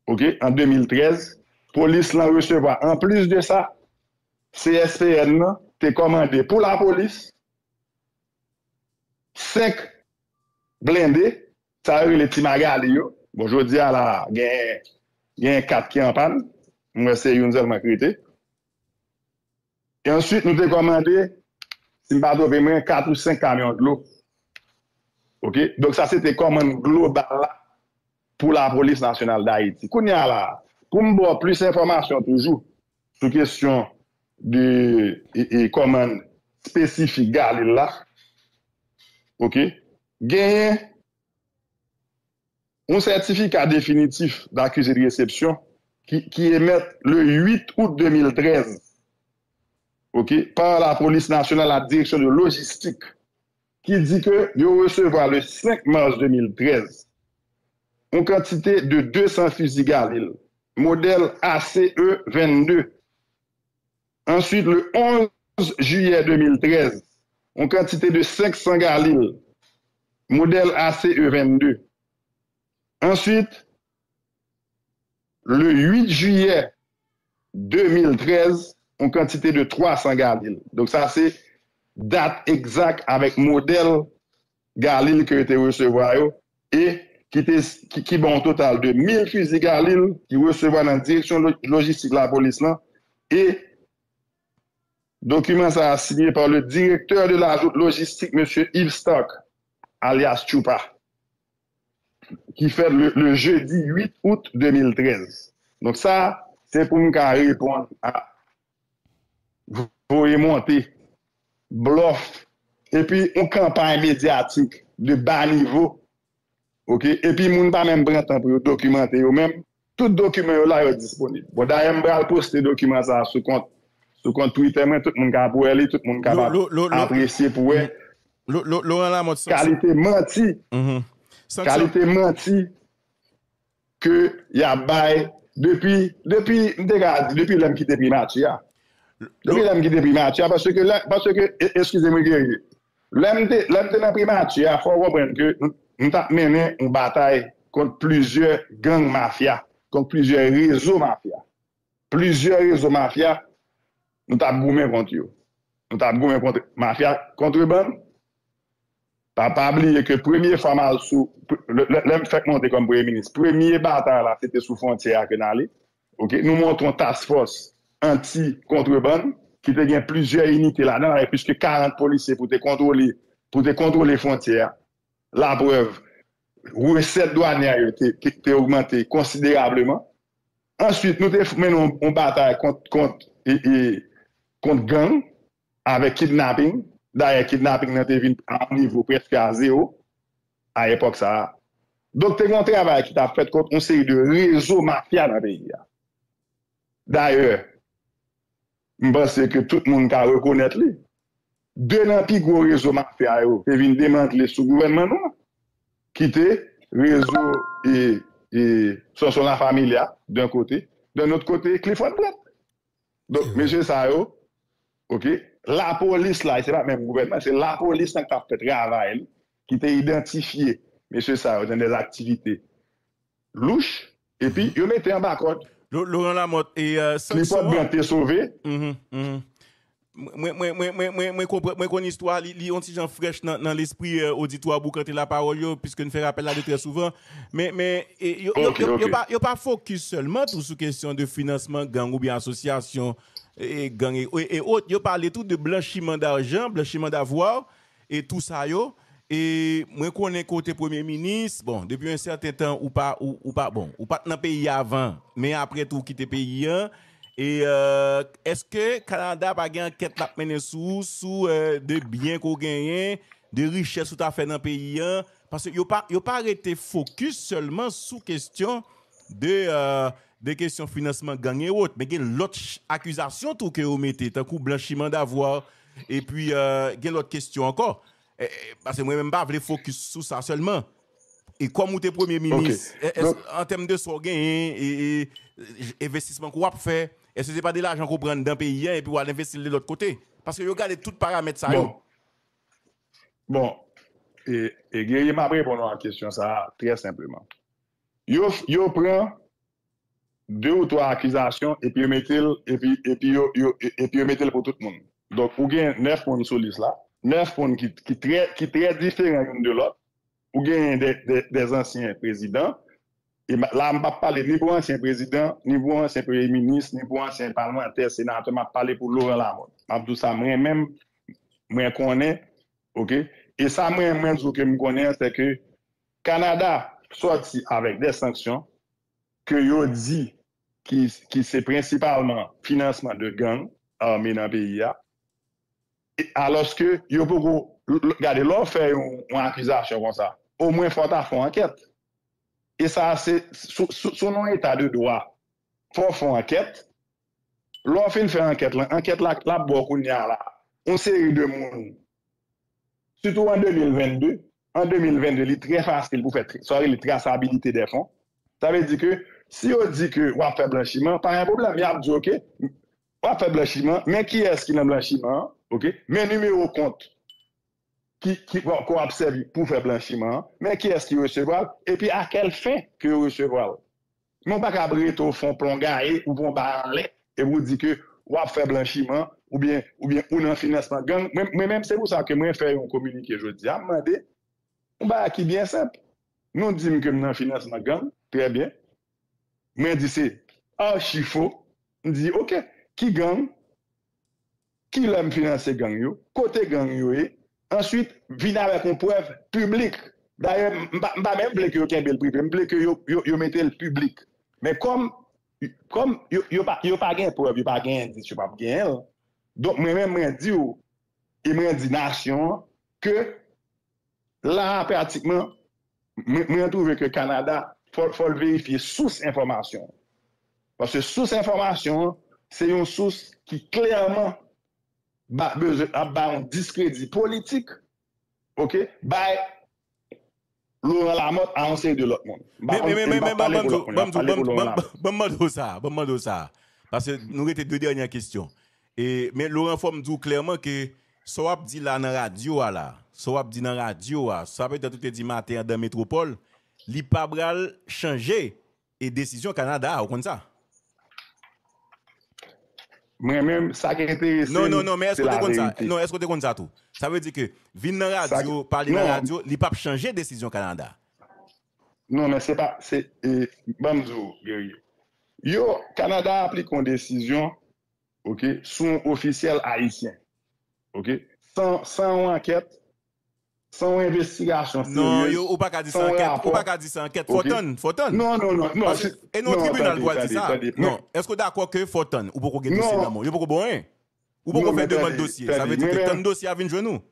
ok, en 2013, police l'a recevoir. En plus de ça, CSPN, tu commandé pour la police 5 blindés, ça a eu les petits magali. Bon, je dis à la, il y a 4 qui en panne, moi, c'est une seule macrité. Et ensuite, nous avons commandé, si je ne pas 4 ou 5 camions de l'eau. OK? Donc, ça, c'était commande globale pour la police nationale d'Haïti. Qu'on y a là, pour me voir plus d'informations toujours sur question de commande spécifique Galil là, OK? Gagner un certificat définitif d'accusé de réception qui émet le 8 août 2013, OK, par la police nationale à la direction de logistique, qui dit que vous recevoir le 5 mars 2013 une quantité de 200 fusils Galil, modèle ACE 22. Ensuite, le 11 juillet 2013, une quantité de 500 Galil, modèle ACE 22. Ensuite, le 8 juillet 2013, une quantité de 300 Galil. Donc ça, c'est date exacte avec modèle Galil que tu recevoir et qui bon total de 1000 fusils Galil qui recevoir dans la direction logistique de la police là et document ça a signé par le directeur de la logistique, M. Yves Stock, alias Choupa, qui fait le jeudi 8 août 2013. Donc ça, c'est pour nous répondre à vous monter, bluff, et puis une campagne médiatique de bas niveau, ok? Et puis nous pas même prendre temps pour documenter eux-mêmes. Tout document là est disponible. Bon, d'ailleurs, je vais poster document ça sur compte Twitter, tout le monde peut pour aller, tout le monde capable apprécier pour elle. Laurent Lamotte, qualité menti. Qualité menti que y a bail depuis l'homme qui était primature. Depuis l'homme qui était primature parce que excusez-moi l'homme dans la primature, il faut comprendre que nous avons mené une bataille contre plusieurs gangs mafia, contre plusieurs réseaux mafia. Plusieurs réseaux mafia, nous avons goumé contre eux. Nous avons goumé contre mafia contrebande. Pas oublier que premier fois mal sous l'homme fait monter comme premier ministre. Premier bataille là, c'était sous frontière que n'allait. OK, nous montrons task force anti-contrebande qui te gagne plusieurs unités là-dedans avec plus que 40 policiers pour te contrôler frontières. La preuve, recette douanière qui a augmenté considérablement. Ensuite, nous menons une bataille contre gang avec kidnapping. D'ailleurs, kidnapping était venu à un niveau presque à zéro à l'époque ça. Donc, c'est un travail qui t'a fait contre une série de réseaux mafia dans le pays. D'ailleurs, je pense que tout le monde peut reconnaître lui. Deux nan pi gros réseau mafia yo, qui vient démanteler sous gouvernement non, qui était réseau et sur la familia d'un côté, d'un autre côté Clifford Blatt. Donc monsieur ça yo, OK, la police là, c'est pas même gouvernement, c'est la police qui a fait travail qui t'a identifié monsieur ça dans des activités louches et puis yo mettait en bas code. Laurent Lamotte et Clifford Blatt est sauvé. Moi connais histoire li on petit gens fraîche dans l'esprit auditoire pour canter la parole yo puisque nous fait rappel là de très souvent mais yo pas focus seulement sur question de financement gang ou bien association et gang et autres yo parler tout de blanchiment d'argent, blanchiment d'avoir et tout ça yo et moi connais côté premier ministre bon depuis un certain temps ou pas dans pays avant mais après tout quitter pays et est-ce que Canada pas gagne enquête la mener sous de biens qu'on gagne, de richesses tout à fait dans le pays parce que yo pas arrêté focus seulement sous question de questions financement gagné autre mais il y a l'autre accusation tout que vous mettez tant coup blanchiment d'avoir et puis il y a l'autre question encore parce que moi même pas voulais focus sur ça seulement. Et comme vous êtes premier ministre, en termes de son gain et investissement qu'on a fait, est-ce que ce n'est pas de l'argent qu'on prend d'un pays et puis on investir de l'autre côté? Parce que vous regardez tous les paramètres ça. Bon. Et Guerrier m'a répondu à la question ça très simplement. Yo prend 2 ou 3 accusations et puis yo mettez pour tout le monde. Donc vous avez 9 points sur liste là, 9 points qui très différents l'un de l'autre. Ou bien des anciens présidents. Et là, je ne vais pas parler ni pour ancien président, ni pour ancien premier ministre, ni pour ancien parlementaire, sénateur, je vais parler pour Laurent Lamotte. Tout ça, moi-même, je connais, OK? Et ça, moi-même, ce que je connais, c'est que Canada sorti avec des sanctions que yo dit qui c'est principalement financement de gangs armés dans le pays. Alors que yo beaucoup regardez là fait une accusation comme ça. Au moins, il faut faire enquête. Et ça, c'est sur un état de droit. Il faut faire enquête. L'on fait enquête. L'enquête, là, beaucoup de là. Une série de monde. Surtout en 2022. En 2022, il est très facile pour faire la traçabilité des fonds. Ça veut dire que si on dit que on va faire blanchiment, pas un problème. Il y a dit, OK, on va faire blanchiment. Mais qui est-ce qui a blanchiment? OK? Mais numéro compte. Qu'on observe pour faire blanchiment, mais qui est-ce qui recevra et puis à quelle fin que recevra. Non pas qu'à briller au fond plongaé ou bon barler et vous dit que on va faire blanchiment ou bien ou non financement gang mais même c'est pour ça que moi faire un communiqué je dis à demander on va qui bien simple. Nous disons que non financement gang, très bien. Mais dit c'est archi faux. On dit OK, qui gang qui l'aime financer gang yo, côté gang yo ensuite, venir avec une preuve publique. D'ailleurs, je ne vais pas même que vous avez le privé, je veux que vous mettez le public. Mais comme vous n'avez pas de preuve, vous n'avez pas de indice, vous n'avez pas de gain. Donc, moi-même, je dis nation que là, pratiquement, je trouve que le Canada, il faut le vérifier source information. Parce que source information, c'est une source qui clairement a un discrédit politique, OK, Laurent Lamotte a un série de l'autre monde. Bon, ça. Parce que nous avons 2 dernières questions. Mais Laurent Forme dit clairement que soit dit là dans la radio, ça peut être tout dit matin dans la métropole, il pas changer et décision Canada, vous comprenez ça? Moi-même, ça qui est intéressant. Non, mais est-ce que tu comptes ça? Non, est-ce que tu comptes ça tout? Ça veut dire que venir dans la radio, parler dans la radio, il pas changer décision Canada. Non, mais c'est pas. C'est. Bamzou, yo, Canada applique une décision, OK, sous un officiel haïtien. OK? Sans enquête, sans investigation. Non, yo, ou pas qu'à dire ça enquête. Ou pas qu'à dire ça enquête. Faut-on. Non. Et notre tribunal doit dire ça. Non. Est-ce que d'accord que faut-on? Ou pourquoi dossier dans moi? Yo pourquoi bon hein? Ou pourquoi faire demande dossier? Ça veut dire que ton dossier a venir jouer nous.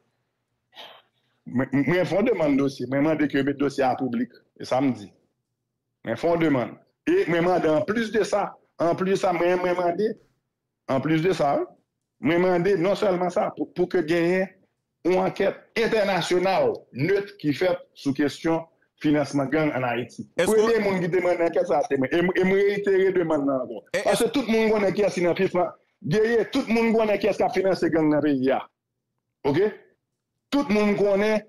Mais font demande dossier. Mais demande que mettre dossier en public. Et ça me dit. Mais font demande. Et me demande en plus de ça, moi demandé En plus de ça, moi demandé non seulement ça, pour que gagne une enquête internationale neutre qui fait sous question financement gang en Haïti. Premier monde qui demande enquête ça, c'est moi. Et moi réitérer demande encore. Parce que tout le monde connaît qui est dans le tout le monde connaît qui est qui a financé gang dans le pays. OK? Tout le monde connaît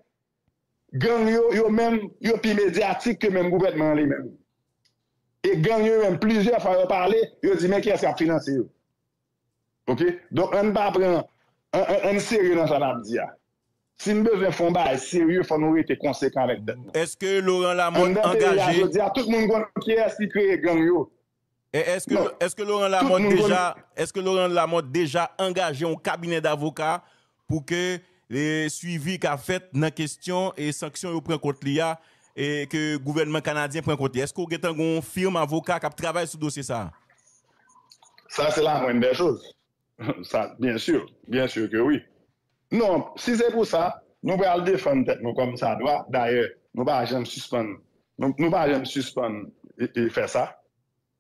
gang yo même yo plus médiatique que même gouvernement lui-même. Et gang yo même plusieurs fois parler, yo dit mais qui est-ce qui a financé yo? OK? Donc on va prendre un sérieux dans ça n'a dit. Si nous besoin font bail sérieux, faut nous être conséquent avec ça. Est-ce que Laurent Lamotte engagé tout le monde connaît qui est qui crée gang yo? Est-ce que Laurent Lamotte déjà engagé un cabinet d'avocats pour que les suivis qu'a fait dans question et sanctions au prend contre l'IA et que le gouvernement canadien prend compte? Est-ce qu'on a une firme avocat qui travaille sur le dossier ça? Ça c'est la moindre des choses. Ça bien sûr que oui. Non, si c'est pour ça, nous allons défendre tête nous comme ça doit. D'ailleurs, nous ne allons jamais suspendre. Nous pas jamais suspendre et faire ça.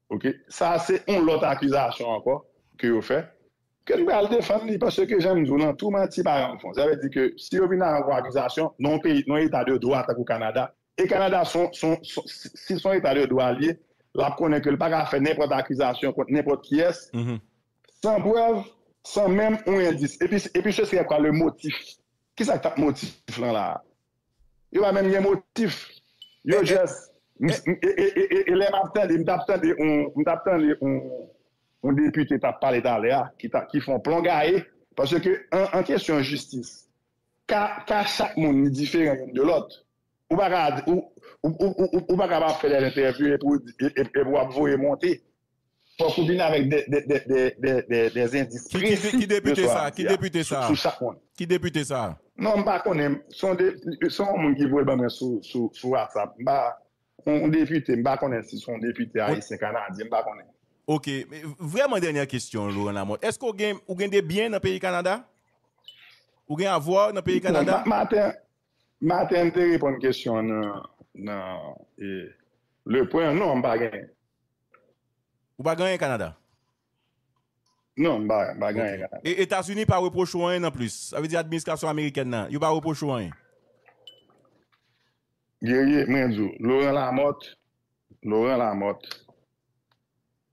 OK? Ça c'est une autre accusation encore que vous faites. Que nous allons défendre parce que j'aime dire non tout menti par enfant. Ça veut dire que si vous venez à une accusation, non pays non état de droit au Canada et Canada si son état de droit lié, là connaît que le pas faire n'importe accusation contre n'importe qui est sans preuve, sans même un indice. Et puis ce serait quoi le motif? Qui ça tape motif là? Il va même y a motif. Yo juste et les m'attendent un député t'a parlé d'aller qui font plongailler parce que en question de justice car chaque monde est différent de l'autre ou pas faire des interviews et pour vous monter pour combiner avec des indices précis. Qui député ça? Qui député ça? Sur chaque monde. Qui député ça? Non, pas connaît. Sont monde qui voient sur WhatsApp. On député, pas connaît si sont députés haïtiens canadiens, pas connaît. OK, mais vraiment dernière question Laurent Lamotte. Est-ce qu'on gagne des biens dans le pays Canada? Ou gagne avoir dans le pays Canada? Martin te répond une question non le point non pas gagner. Ou pas gagner Canada? Non, pas gagner Canada. Et États-Unis pas reprocher rien en plus. Ça veut dire administration américaine là, il pas reprocher rien. Guerrier, moi dis Laurent Lamotte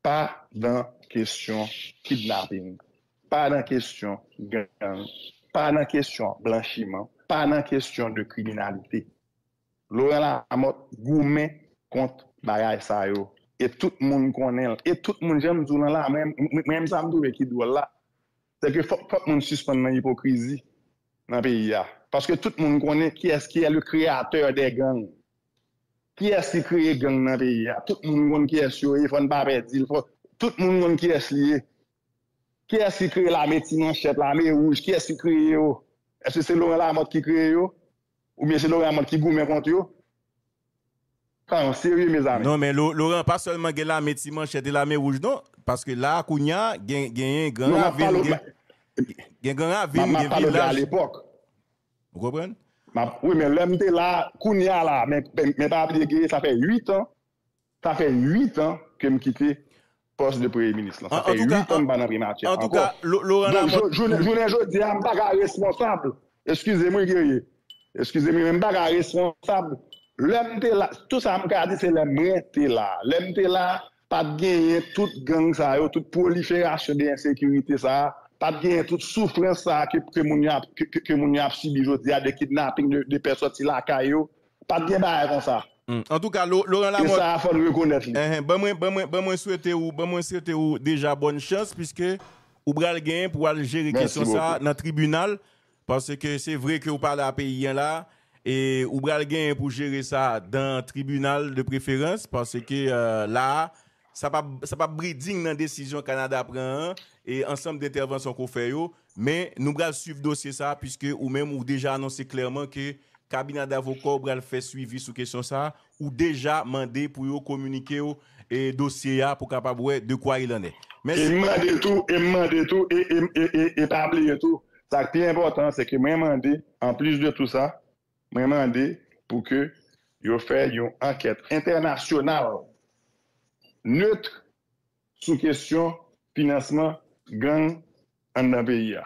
pas dans question kidnapping, pas dans question gang, pas dans question blanchiment, pas dans question de criminalité. Laurent Lamotte gourmet contre bagay sa yo. Et tout le monde connaît. Et tout le monde j'aime dire là, même ça me trouve qui doit là. C'est que faut monde suspendre l'hypocrisie dans le pays là. Parce que tout le monde connaît qui est le créateur des gangs. Qui est-ce qui crée gang dans le pays là? Tout le monde connaît qui est sur, il faut ne pas perdre, tout le monde connaît qui est lié. Qui est-ce qui crée la médecine manchette, l'armée rouge, qui est-ce qui crée yo? Est-ce que c'est Laurent Lamotte qui crée yo? Ou bien c'est Laurent Lamotte qui gourmet contre yo? Quand sérieux mes amis. Non mais Laurent pas seulement la médecine manchette et l'armée rouge non, parce que là Kounia gagne gang à ville, village à l'époque. Vous comprenez? Oui, mais l'homme était là, Kounia là, mais pas oublier ça fait 8 ans. Ça fait 8 ans que me quitté poste de premier ministre. Ça fait 8 ans que je suis dans en tout cas, Laurent Lamotte. Je ne dis pas responsable. Excusez-moi, guerrier. Excusez-moi, même pas responsable. L'homme était là, tout ça me dit c'est l'homme était là. L'homme était là, pas de gagner toute gang ça, toute prolifération d'insécurité ça. Pas de gagner toute souffrance ça que moun a subi jodi a de kidnapping de personnes qui la caillou. Pas de gagner comme ça. En tout cas, Laurent Lamotte. Et ça faut le reconnaître. Moi souhaiter ou déjà bonne chance puisque ou bral gain pour aller gérer question ça dans le tribunal parce que c'est vrai que vous parlez à pays là et ou bral gain pour gérer ça dans le tribunal de préférence parce que là ça pas breeding dans décision Canada prend et ensemble d'interventions qu'on fait mais nous allons suivre dossier ça puisque ou même ou déjà annoncé clairement que cabinet d'avocats va faire suivi sur question ça ou déjà mandé pour yo communiquer et dossier pour capable de quoi il en est. Merci. Et mandé tout et pas oublier tout. Ça qui est important c'est que moi mandé en plus de tout ça, moi mandé pour que yo fait une enquête internationale neutre sous question financement gang en dans pays.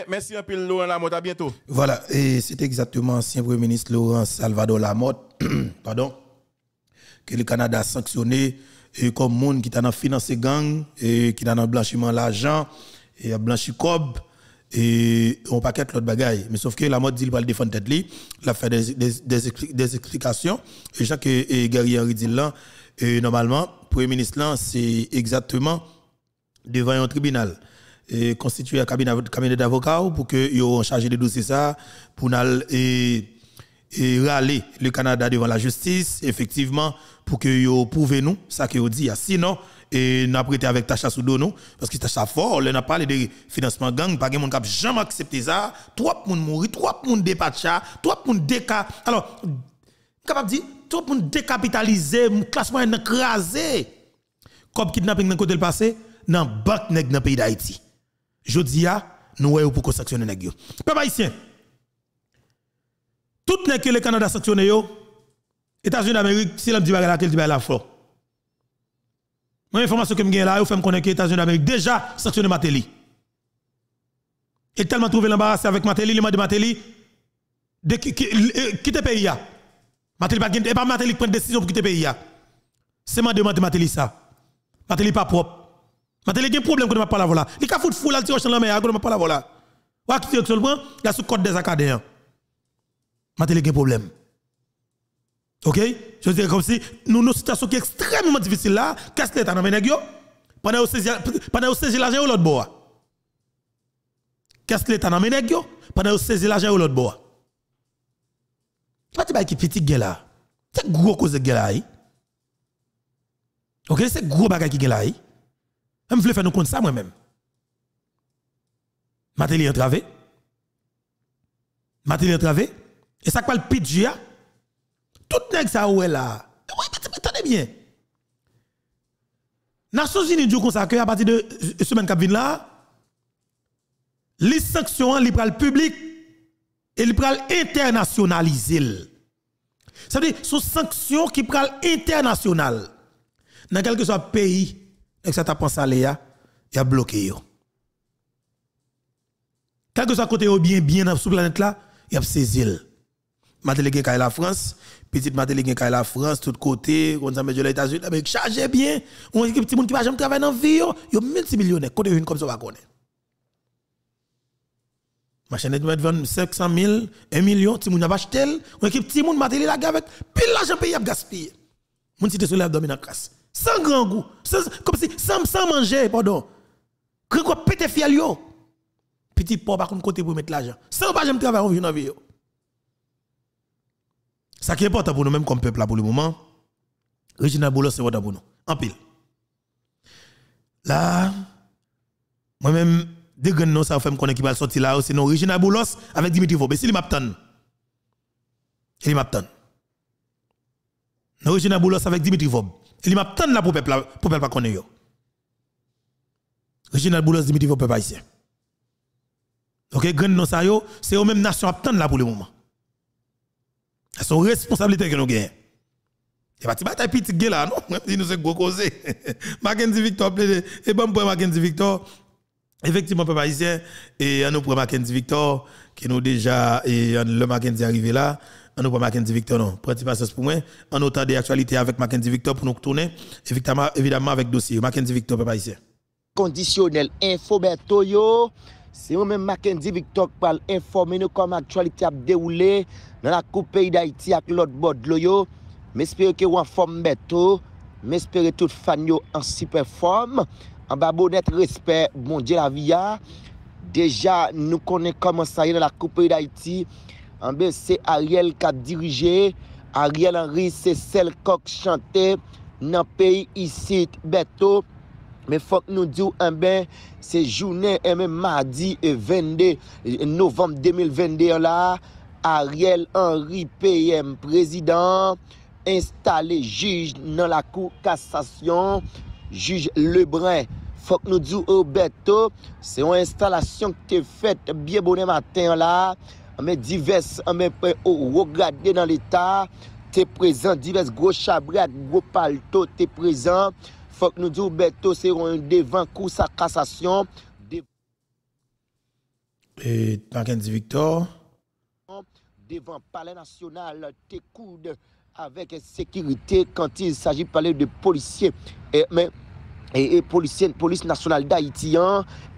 Merci un peu Laurent Lamotte, à bientôt. Voilà, et c'est exactement ancien Premier ministre Laurent Salvador Lamotte, pardon, que le Canada a sanctionné comme monde qui t'a financé gang et qui t'a dans blanchiment l'argent et a blanchi cob et on paquet l'autre bagaille. Mais sauf que Lamotte dit qu'il va le défendre tête li, il a fait des explications et chaque Gary Henry dit là, normalement, Premier ministre là, c'est exactement devant un tribunal. Et constituer un cabinet d'avocats pour que ils ont chargé de dossier ça pour et râler le Canada devant la justice effectivement pour que ils prouvent nous ça que dit sinon et n'a prêté avec Tacha Soudo nous parce que Tacha fort on a parlé de financement gang pas monde qui jamais accepté ça trop monde mourir trop monde dépatcha trop monde déca alors capable dire trop monde décapitaliser classe moyenne écrasé comme kidnapping dans côté le passé dans banque nèg dans pays d'Haïti. Jodi a nous voyons pour sanctionner nèg yo. Peuple haïtien. Tout nèg que le Canada sanctionné yo, États-Unis d'Amérique, si la dit bagarre laquelle dit la fort. Moi information que me gagne là, yo fait me connaître que États-Unis d'Amérique déjà sanctionné Mateli. Et tellement trouvé l'embarras avec Mateli, il m'a dit Mateli de quitter pays a. Mateli pas Mateli prend décision pour quitter pays a. C'est moi de Mateli ça. Mateli pas propre. Mateli a un problème quand on pas la voilà. Il ka fout fou là tire dans la mer quand on pas la voilà. Wa qui tire seulement la sous code des acadéens. Mateli a un problème. OK? Je veux dire comme si nous une situation qui est extrêmement difficile là, qu'est-ce que l'État dans nèg yo? Pendant au saisir l'argent ou l'autre bois. Qu'est-ce que l'État dans nèg yo? Pendant au saisir l'argent ou l'autre bois. Pas de qui petit gars là. C'est gros cause de gars là. OK, c'est gros bagay qui gars là. Je veux faire nous compte ça moi-même. Mateli entravé. Mateli entravé. Et ça quoi le pitch a? Tout nèg ça ouais là. Oui, attendez bien. Nations Unies dit comme ça que à partir de semaine qui vient là, les sanctions li pral public et li pral internationaliser. Ça veut dire sont sanctions qui pral international. Dans quel que soit pays et que ça t'a pensé aller il a bloqué yo. Quel que soit côté bien sur planète là, il a saisi. Mateli gen la France, petite Mateli gen la France tout côté, on s'en met les États-Unis, mais chargé bien, on équipe petit monde qui va jamais travailler dans vie yo multimillionnaire côté une comme ça va connaître. Machin net vendre 500 000, 1 million, petit monde va acheter, on équipe petit monde Mateli la avec pile l'argent pays a gaspillé. Moun cité soleil dormi dans casse. Sans grand goût, comme si sans manger, pardon. Quand quoi pété fiel yo. Petit pauvre par contre côté pour mettre l'argent. Sans pas jamais travailler dans vie yo. Ça qui est important pour nous même comme peuple là pour le moment. Reginald Boulos c'est important pour nous. En pile. Là moi-même des grands noms ça fait me connaître qui va sortir là c'est non Reginald Boulos avec Dimitri Vob. Si il m'attend. Il m'attend. Reginald Boulos avec Dimitri Vob. Il m'attend là pour peuple pas connaître yo. Reginald Boulos Dimitri Vob peuple haïtien. OK, grand non ça yo, c'est eux même nation attendre là pour le moment. C'est son responsabilité que nous gagnons. Et pas bataille petit gars là non, il nous c'est gros causé. Mackenzie Victor et bon pour Mackenzie Victor. Effectivement peuple haïtien et nous pour Mackenzie Victor qui nous déjà et le Mackenzie arrivé là, on nous pour Mackenzie Victor non. Petit passage pour moi, en autant des actualités avec Mackenzie Victor pour nous tourner évidemment avec dossier Mackenzie Victor peuple haïtien. Conditionnel info Beto yo. C'est moi-même Mackenzie Victor qui parle informer nous comme l'actualité a déroulé dans la Coupe pays d'Haïti avec l'autre bord de l'eau. J'espère que vous en forme Beto. J'espère que tout fan yo en super forme. En bas bonnet respect, bon Dieu la vie. Déjà, nous connaissons comment ça y est dans la Coupe pays d'Haïti. En bas, c'est Ariel qui a dirigé. Ariel Henry, c'est celle qui a chanté dans le pays ici, Beto. Mais faut que nous disions c'est journée même mardi 22 novembre 2022 là Ariel Henry PM président installé juge dans la cour cassation juge Lebrun. Faut que nous disions Roberto c'est une installation qui est faite bien bon matin là mais diverses regarder dans l'état t'es présent divers gros chabrat gros palto t'es présent. faut que nous disions Beto c'est un devant coup sa cassation et Mackenzie Victor devant palais national te coude avec sécurité quand il s'agit de parler de policiers et police nationale d'Haïti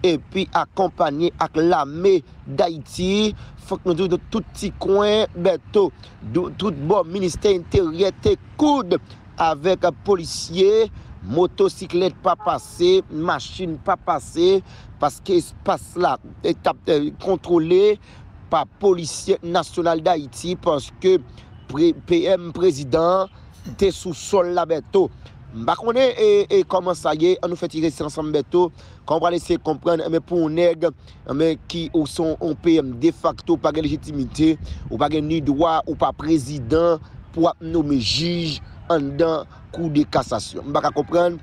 et puis accompagné avec l'armée d'Haïti. Faut que nous disions de tout petit coin Beto tout bon ministère intérieur te coude avec policiers, motocyclette pas passé, machine pas passé parce que espace là est contrôlé par policier national d'Haïti parce que PM président était sous sol là Beto. Bah connaît et comment ça y est, on nous fait tirer ensemble Beto, qu'on va laisser comprendre mais pour nèg mais qui ou sont un PM de facto pas de légitimité ou pas ni droit ou pas président pour nommer juge en dans cour de cassation. Bah comprendre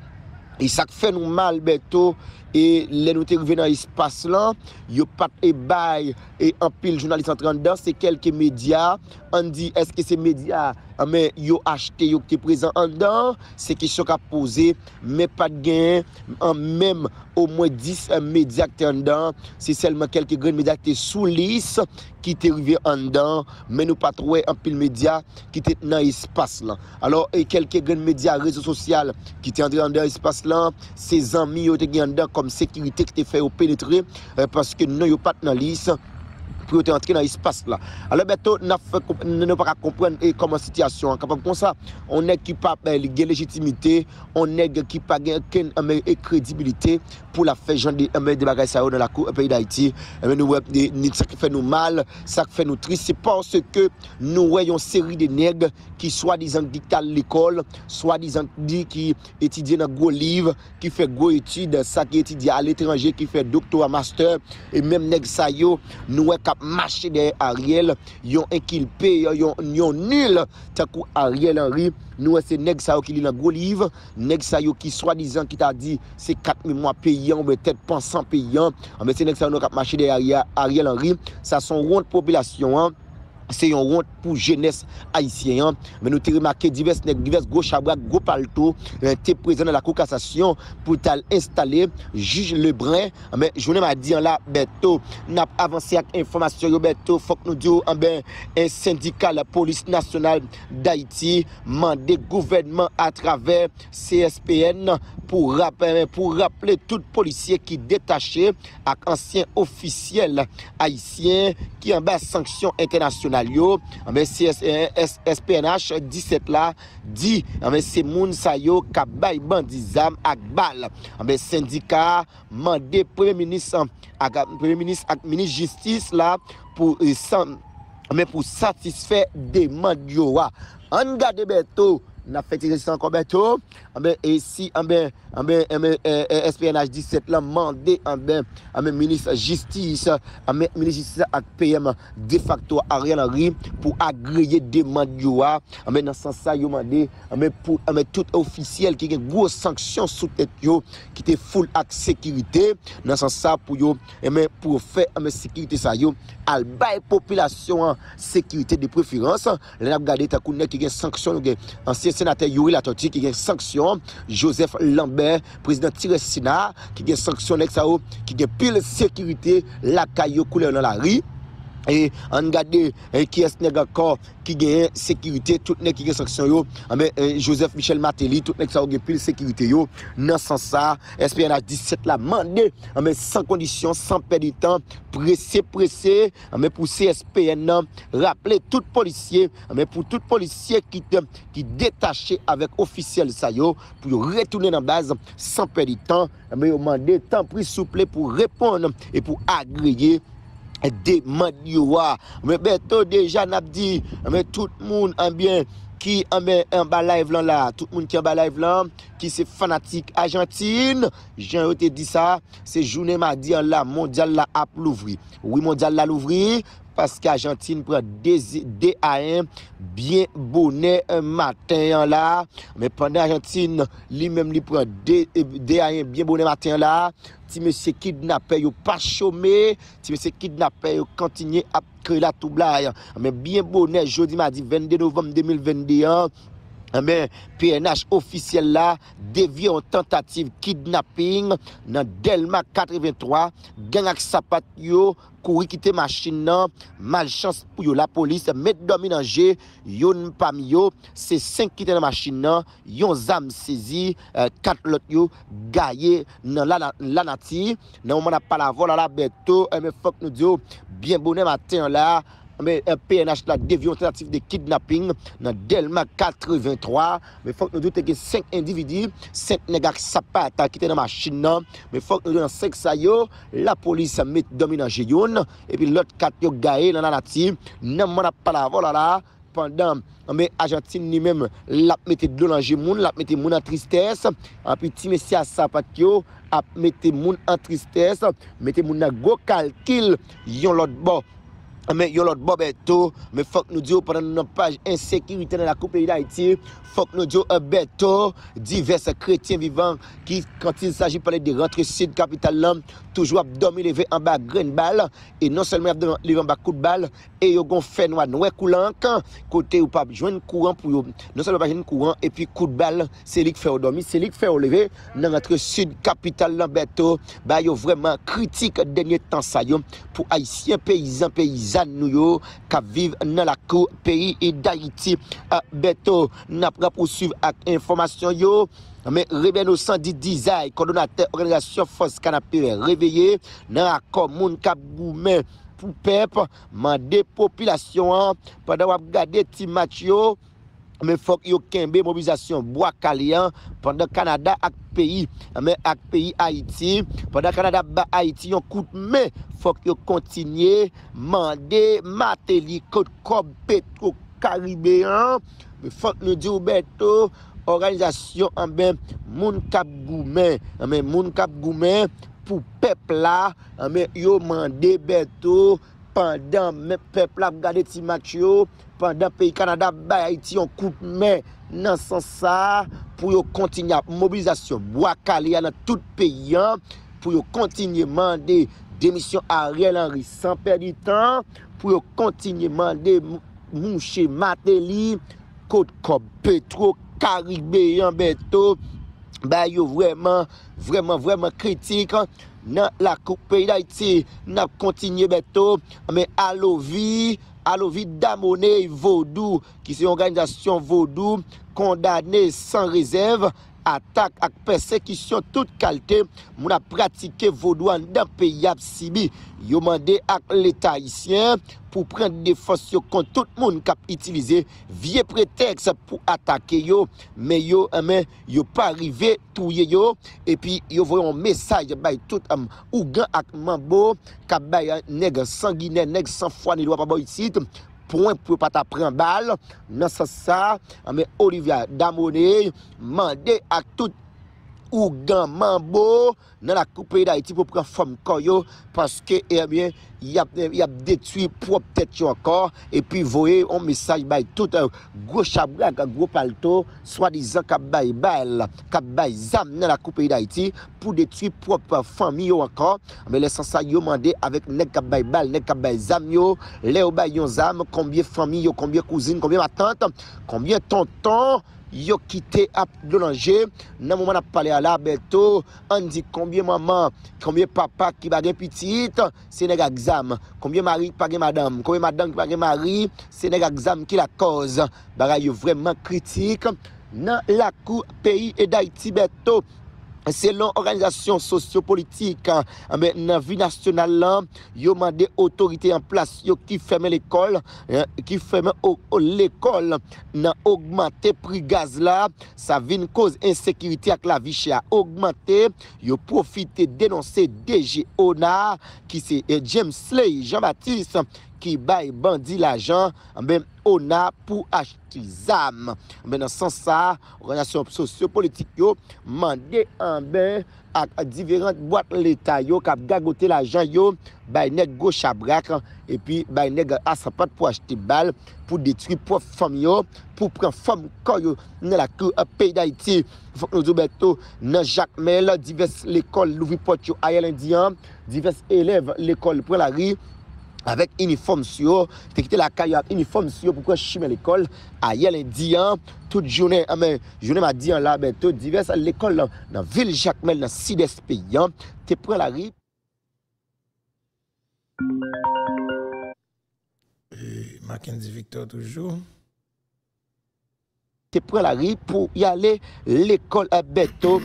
et ça fait nous mal Beto et les nous arrivé dans espace là, yo pas et bail et en pile journaliste en dedans, c'est quelques médias, on dit est-ce que ces médias mais yo acheté yo qui présent en dedans, c'est question qu'a poser mais pas de gain en même au moins 10 médias qui en dedans, c'est seulement quelques grands médias qui sous liste qui est arrivé en dedans, mais nous pas trouvé en pile médias qui étaient dans espace là. Alors et quelques grands médias réseaux sociaux qui étaient entrés dans espace là, ses amis yo étaient en dedans comme sécurité qui te fait pénétrer parce que non yo pas dans liste pour entrer dans l'espace là. Alors Beto n'a pas comprendre comment situation capable comme ça on est qui pas légitimité, on est qui pas aucune crédibilité pour la faire genre de bagages ça dans la cour pays d'Haïti. Nous ça qui fait nous mal, ça qui fait nous triste c'est parce que nous voyons une série de nègres qui soi-disant dictent à l'école, soi-disant dit qui étudient dans gros livre, qui fait gros études, ça qui étudie à l'étranger, qui fait doctorat, master et même nèg ça yo nous cap marcher derrière Ariel, yon inculpé, yon nul, tant que Ariel Henry, nous c'est nèg ça qui lit dans gros livre, nèg ça qui soi-disant qui t'a dit c'est 4 mois payant, peut-être pensant payant, mais c'est nèg ça nous cap marcher derrière Ariel Henry, ça son ronde population c'est une honte pour jeunesse haïtienne mais nous avons remarqué divers gros chabrak gros palto étaient présents dans la cour cassation pour installer juge Lebrun mais je m'a dit là Beto n'a avancé avec information Beto faut que nous disions un syndicat la police nationale d'Haïti mandé gouvernement à travers CSPN pour rappeler tout policier qui détaché avec anciens officiels haïtiens qui en bas sanctions internationales yo mais SPNH 17 là dit mais c'est moun sa yo ka bay bandi zam ak bal mais syndicat mandé premier ministre ak ministre justice là pour satisfaire demande yo on garde Beto n'a fait ça encore Beto et si SPNH 17 là mandé ministre justice ministre justice ak PM de facto Ariel Henry pour agréer demande yo dans sens ça yo mandé pour tout officiel qui a grosse sanction sous tête yo qui te full ak sécurité dans sens ça pour yo pour faire sécurité ça yo al bay population sécurité de préférence là regarder ta connait qui a sanction ancien sénateur Yuri Latorti qui a sanction Joseph Lambert président Tiresina qui a sanction qui a pile sécurité la caillou couleur dans la rue et on regarde qui est nèg encore qui gagne sécurité tout nèg qui gagne sanction yo Joseph Michel Martelly tout nèg ça gagne pile sécurité yo dans sens ça SPNH 17 la mandé sans condition sans perdre de temps pressé pour CSPN rappeler tout policier pour tout policier qui détaché avec officiel ça yo pour retourner dans base sans perdre de temps yo mandé temps pris souple pour répondre et pour agréer des mandioa mais Beto déjà n'a dit mais tout le monde en bien qui en bas live là tout le monde qui en bas live là qui c'est fanatique Argentine j'ai dit ça c'est journée mardi là mondial là à l'ouvrir oui mondial là l'ouvrir parce qu'Argentine prend DA1 bien bonnet un matin là mais pendant Argentine lui-même lui prend DA1 bien bonnet matin là si monsieur kidnappé yo pas chômé si monsieur kidnappé yo continuer à créer la toublaille mais bien bonnet jeudi mardi 22 novembre 2021 mais PNH officiel là dévié en tentative kidnapping dans Delma 83 gang ak sapat yo kouri quitter machine nan malchance pour yo la police met dormi dans jeu yon parmi yo c'est 5 qui étaient dans machine nan yon zam saisi 4 l'autre yo gaillé dans la nati nan on n'a pas la vol à la beto mais faut que nous disions bien bonne matin là mais PNH la dévié tentative de kidnapping dans Delma 83 mais faut que nous doute que 5 individus 5 nègres sapat qui étaient dans machine nan mais faut que nous dans 5 ça yo la police met dominant jeune et puis l'autre 4 yo gaé dans la nature nan on n'a pas la vol là pendant mais Argentine lui-même l'a metté de l'ange moun l'a metté moun en tristesse et puis petit monsieur sapat yo a metté moun en tristesse metté moun dans gros calcul yon l'autre bord mais yo l'autre bobeto mais faut que nous disions pendant notre page insécurité dans la coupe pays d'Haïti faut que nous disions beto divers chrétiens vivants qui quand il s'agit de parler de rentrer sud capitale là toujours abdomen levé en bas grain balle et non seulement abdomen levé en bas coup de balle et yo gon fait noir coulant côté ou pas joindre courant pour yo non seulement pas joindre courant et puis coup de balle c'est lui qui fait dormir c'est lui qui fait lever dans rentrer sud capitale là beto bah yo vraiment critique dernier temps ça yo pour haïtiens paysans nous yo qui vivent dans la cour pays d'Haïti beto n'a pas poursuivre avec information yo mais Rebeno 110 Dizaï coordonnateur organisation force canapé réveillé dans accord moun k'ap goumen pour peuple mandé population pendant regarder ti match yo mais faut que yo kembe mobilisation bois calian pendant Canada ak pays mais ak pays Haïti pendant Canada ba Haïti on coup de main faut que yo continuer mandé Mateli Côte Cob Petro Caribéen mais faut que nous dire beto organisation en ben moun k'ap goumen mais moun k'ap goumen pour peuple là mais yo mandé beto pendant même peuple là regarder ti match yo pendant pays Canada ba Haïti on coup de main dans sens ça pour yo continuer mobilisation bois calé dans tout pays pour yo continuer demander démission Ariel Henry sans perdre du temps pour yo continuer demander Mouché Mateli Côte Cob Petro Caribéen beto bah yo vraiment critique dans la coupe pays d'Haïti n'a continué beto mais Alovi Damoné Vaudou qui c'est une organisation Vaudou condamnée sans réserve attaque ak persécution toute qualité moun a pratiqué vaudou dans pays Sibi yo mandé ak l'état haïtien pour prendre des forces contre tout le monde qui a utilisé vieux prétexte pour attaquer yo mais yo pas arrivé touyer yo et puis yo voyons un message bay tout ougan ak mambo ka bay nèg sanguinaire nèg sans foi ni loi pas ici point pour pas ta prendre balle dans ça mais Olivia Damoné mandé à tout Ougan Mambo dans la coupe d'Haïti pour prendre forme koyo parce que eh bien il a détruit propre tête encore et puis voyez un message by tout gros chabrak gros palto soi-disant k'ap bay balle k'ap bay zam dans la coupe d'Haïti pour détruire propre famille encore mais laissant ça yo mandé avec nèg k'ap bay balle nèg k'ap bay zam yo les bay yon zam combien famille yo combien cousine combien ma tante combien tonton yo quitté à Dolanger dans moment n'a parlé à la beto on dit combien maman combien papa qui bagay petite c'est nèg exam combien mari pas madame combien madame qui pas mari c'est nèg exam qui la cause bagay yo vraiment critique dans la cour pays et d'Haïti beto selon organisation sociopolitique mais dans vie nationale là yo mandé autorité en place yo qui ferme l'école l'école n'a augmenté prix gaz là ça vient cause insécurité avec la vie chère augmenté yo profiter dénoncer DG ONA qui c'est James Slay Jean-Baptiste qui baille bandit l'argent même ONA pour acheter zam mais dans sens ça organisation sociopolitique yo mandé en ben à différentes boîtes l'état yo qui gagoté l'argent yo bay nèg gauche à braque et puis bay nèg à sapat pour acheter balle pour détruire propre famille pour prendre femme koyo dans la pays d'Haïti faut nous beto dans Jacques Mel diverses l'école l'ouvrir porte yo Ayel Indien divers élèves l'école pour la rue avec uniforme sur t'es quitté la caille avec uniforme sur pourquoi chimé l'école hier lundi toute journée journée m'a dit là tout divers à l'école dans ville Jacmel dans Sides pays tu prends la rue Mackenzie Victor toujours tu prends la rue pour y aller l'école à Beto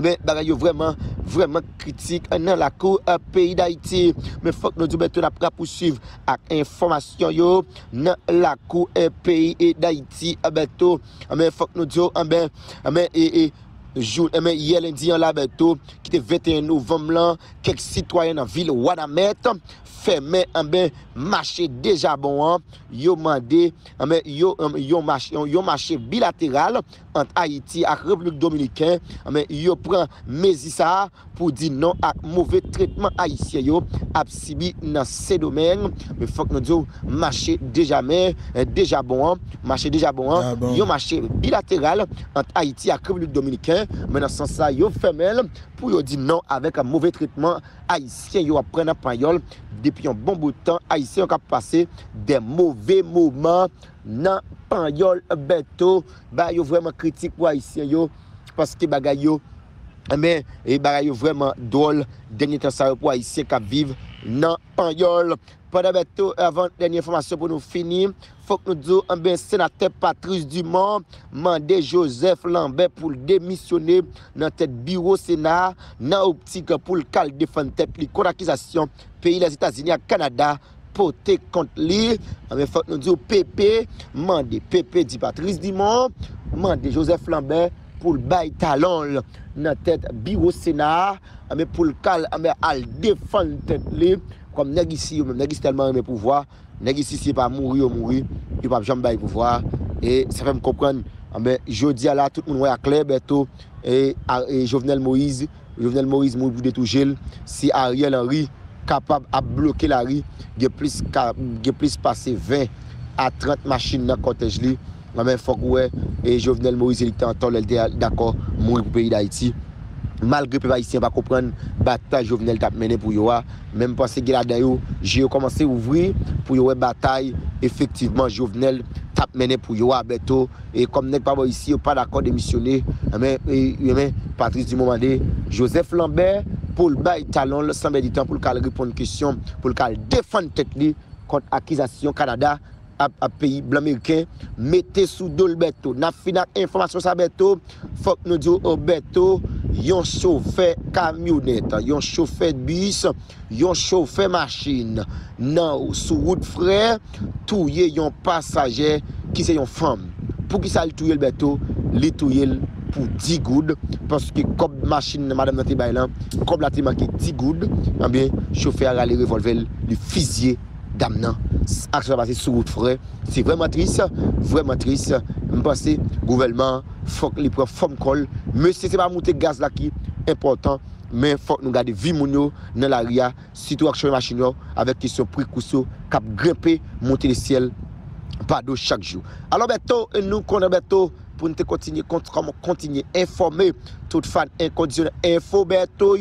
bagay vraiment critique dans la cour pays d'Haïti mais faut que nous disions Beto n'a pas poursuivre avec information yo dans la cour pays d'Haïti Beto mais faut que nous disions hier lundi là Beto qui était 21 novembre là quelques citoyens dans ville Wanamet fermé marché déjà bon yo mandé yo marché bilatéral entre Haïti et République Dominicaine yo prend mesure ça pour dire non à mauvais traitement haïtien yo a subi dans ces domaines mais faut que nous disions marché déjà bon yo marché bilatéral entre Haïti et République Dominicaine mais dans ce sens là yo fermé pour yo dire non avec un mauvais traitement haïtien yo prendre pagnol depuis un bon bout de temps haïtien ont passé des mauvais moments dans pagnol Beto yo vraiment critique pour haïtien yo parce que bagay yo mais bagay yo vraiment drôle dernier temps ça pour haïtien qui vivent dans pagnol pendant Beto avant dernière information pour nous finir faut que nous disions sénateur Patrice Dumont mandé Joseph Lambert pour démissionner dans tête bureau Sénat dans optique pour le cal défendre tête contre accusation pays les États-Unis à Canada porter contre lui mais faut que nous disions PP dit Patrice Dumont mandé Joseph Lambert pour le bail talon dans tête bureau Sénat mais pour le cal al défendre tête lui comme nèg ici même nèg tellement mes pouvoir nèg ici c'est pas mourir il pas jamais bail pouvoir et ça fait me comprendre mais jodi là tout le monde à clair Beto et Jovenel Moïse mourir pour détoucher si Ariel Henry capable à bloquer la rue il plus passer 20 à 30 machines dans cortège li mais faut que et Jovenel Moïse il était en temps d'accord mourir pour pays d'Haïti malgré les haïtiens pas comprendre bataille Jovenel t'a mené pour yo même parce que là dedans j'ai commencé à ouvrir pour yo bataille effectivement Jovenel t'a mené pour yo Beto et comme n'est pas ici pas d'accord démissionner mais Patrice Dumont mandé Joseph Lambert pour le bail talon le semble du temps pour le répondre question pour le défendre tête li contre accusation Canada à pays blanc américain mettez sous dos Beto n'a fini information ça Beto faut que nous disions au Beto yon chauffeur camionnette yon chauffeur bus yon chauffeur machine non sous route frère touyer yon passager qui c'est yon femme pour qui ça le touyer Beto li touyer pour 10 good parce que comme machine madame Nanté Baylan comme la manqué 10 good bien chauffeur a les revolver le fusiller damnan action passé sur route frère c'est vraiment triste me penser gouvernement faut que les prend forme col monsieur c'est pas monter gaz là qui important mais faut que nous garder vie moun dans la ria surtout action machine avec question précaution cap grimper monter le ciel pas d'eau chaque jour alors Beto nous connaît Beto pour nous continuer informer toute fan inconditionnel info Beto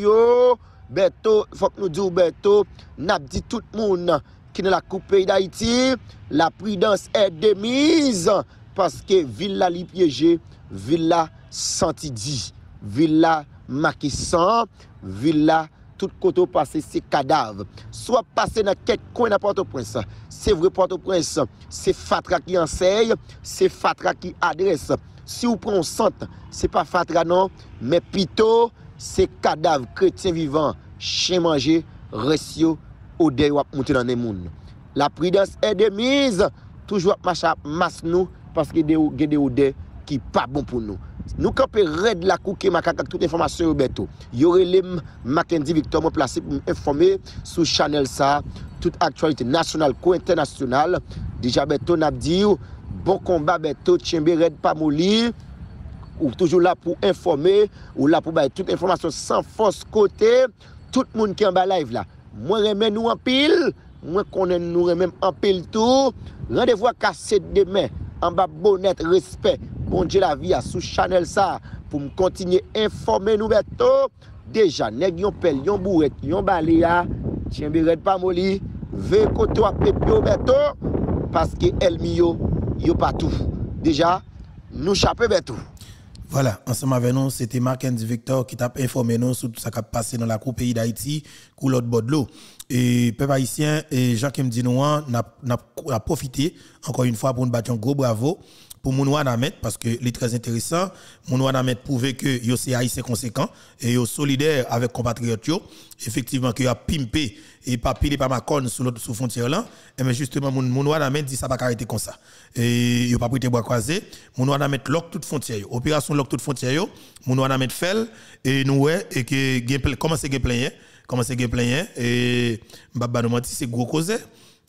faut que nous disions Beto n'a dit tout le monde qui dans la coupe pays d'Haïti la prudence est de mise parce que villa li piégé villa senti villa marqué sang villa tout côté passé c'est cadavre soit passé dans quelques coin de Port-au-Prince c'est vrai Port-au-Prince c'est Fatra qui enseigne c'est Fatra qui adresse si vous prenez centre c'est pas Fatra non mais plutôt c'est cadavre chrétien vivant chien manger ratio odeur ou monter dans les monde la prudence est de mise toujours masse nous parce que des odeurs qui pas bon pour nous camper red la couke macaque toute information Beto yorelem Mackenzie Victor me placé pour informer sur channel ça toute actualité nationale co internationale déjà Beto n'a dit bon combat Beto Tchembe red pas moli ou toujours là pour informer ou là pour bailler toute information sans force côté tout le monde qui en bas live là moi remet nous en pile moi connais nous remet en pile tout rendez-vous à cassette demain en bas bonnet respect bon Dieu la vie à sous channel ça pour me continuer informer nous Beto déjà nèg yon pel yon bourette yon baléa tien red pas moli ve koto a Pepe Roberto parce que Elmi yo pas tout. Déjà, nous chapé Beto. Voilà, ensemble avec nous, c'était Marc-Andy Victor qui t'a informé nous sur tout ça qui a passé dans la coupe pays d'Haïti, pour l'autre bord de l'eau. Et peuple haïtien, et Jacques me dit nous, n'a profité encore une fois pour nous battre un gros bravo pour Mounouan Ahmed parce que c'est très intéressant. Mounouan Ahmed prouve que yo c'est haïtien conséquent et yo solidaire avec compatriotes yo. Effectivement que a pimpé et pas pilé par Macron sur l'autre frontière là. Et mais justement Mounouan Ahmed dit ça pas arrêter comme ça. Et yo pas prêté bois croisé. Mounouan Ahmed lock toute frontière. Opération lock toute frontière yo. Mounouan Ahmed fait et nous ouais et que commencer gameplay commencer gameplay et Mbaba nous menti c'est gros cause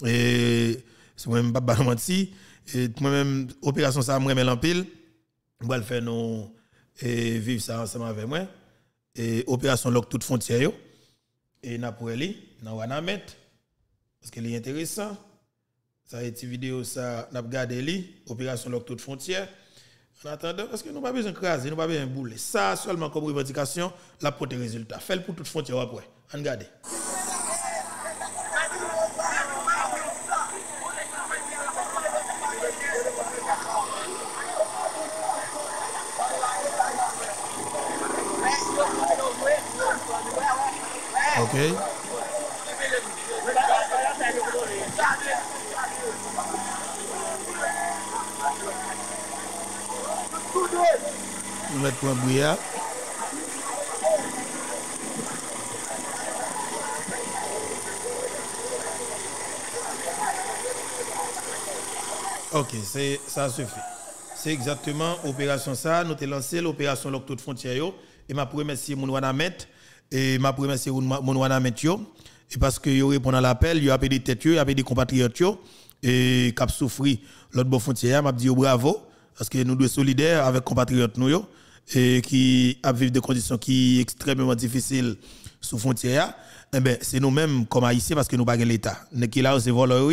et c'est même Mbaba nous menti. Et moi-même, opération ça, moi, en pile, je vais le faire nous et vivre ça ensemble avec moi. Et opération lock toute frontière, et n'a pour elle, n'a pas mettre, parce qu'elle est intéressant. Ça a été vidéo, ça, n'a pas gardé, opération lock toute frontière. En attendant, parce que nous n'avons pas besoin de craser, nous n'avons pas besoin de bouler. Ça, seulement comme revendication, la porte résultat. Faites pour toute frontière après. Regardez. OK. Nous mettons un bouillard. OK, ça suffit. C'est exactement l'opération ça. Nous avons lancé l'opération Lock toute frontière. Et ma remercier Mounouan Ahmed. Et ma remercier Mounouan Ahmed. Et parce que yo répond à l'appel, yo appelé des têtes, yo appelé des compatriotes et qui souffri l'autre bon frontière, m'a dit bravo parce que nous sommes solidaires avec compatriotes nous et qui vivent des conditions qui extrêmement difficiles sous frontière. Eh ben c'est nous-mêmes comme haïtiens parce que nous pas l'état. Né qui là c'est voleur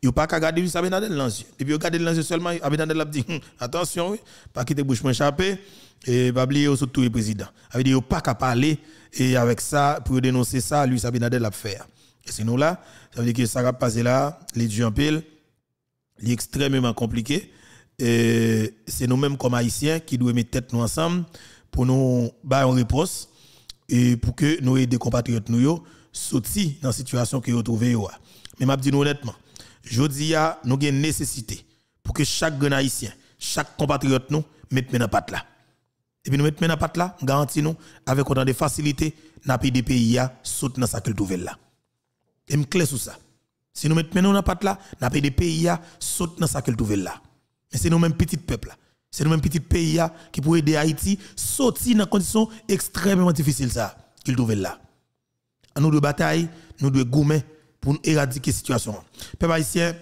yo pas qu'à garder ça Abinadel dans les yeux. Depuis regarder dans les yeux seulement Abinadel a dit attention pas quitter bouche moins échappé et pas oublier surtout le président. Avait dit yo pas qu'à parler et avec ça pour dénoncer ça lui Abinadel l'a faire. Et sinon là ça veut dire que ça va passer là les dieux en pile, c'est extrêmement compliqué et c'est nous-mêmes comme haïtiens qui devons mettre tête nous ensemble pour nous faire une réponse et pour que nous aider compatriotes nous sortir dans la situation que nous trouvons. Mais m'a dit honnêtement, je dis à nous avons une nécessité pour que chaque grand haïtien, chaque compatriote nous mette dans patte là. Et puis nous mettons dans patte là, garantit nous avec autant de facilité n'a pas des pays à sauter dans sa culture là. Et me clair sur ça. Si nous mettons dans patte là, n'a pas des pays à sauter dans sa culture là. Mais c'est nous mêmes petits peuples là. C'est nous mêmes petits pays qui pourraient aider Haïti sortir dans des conditions extrêmement difficiles ça qu'il trouve là. Nous de bataille, nous de goumer pour éradiquer la situation. Peuple haïtien,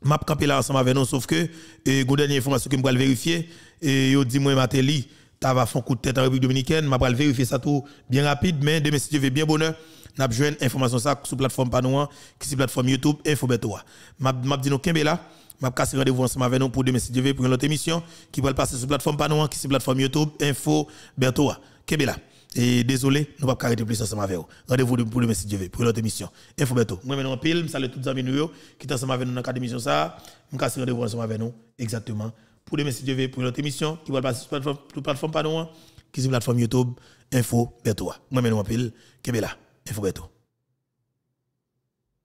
m'a campé là ensemble avec nous sauf que une dernière information que me vais vérifier et yo dit moi Matéli, tu vas faire un coup de tête en République dominicaine, m'a vais vérifier ça tout bien rapide mais demain si tu veux bien bonheur, n'a besoin information ça sur plateforme Panoa, qui sur plateforme YouTube Info Bertoa. M'a dit nous Kembe là m'a cassé rendez-vous ensemble avec nous pour demain si Dieu veut pour une autre émission qui va passer sur plateforme Panoa qui sur plateforme YouTube Info Bertoa. Kebela. Et désolé, nous ne pouvons pas arrêter plus ensemble avec vous. Rendez-vous pour demain si Dieu veut pour une autre émission. Info Berto. Moi maintenant en pile, je salue tous les amis nous qui sont ensemble avec nous dans cette émission ça. Je casse rendez-vous ensemble avec nous exactement pour demain si Dieu veut pour une autre émission qui va passer sur plateforme Panoa qui sur plateforme YouTube Info Bertoa. Moi maintenant en pile, Kebela. Info Berto.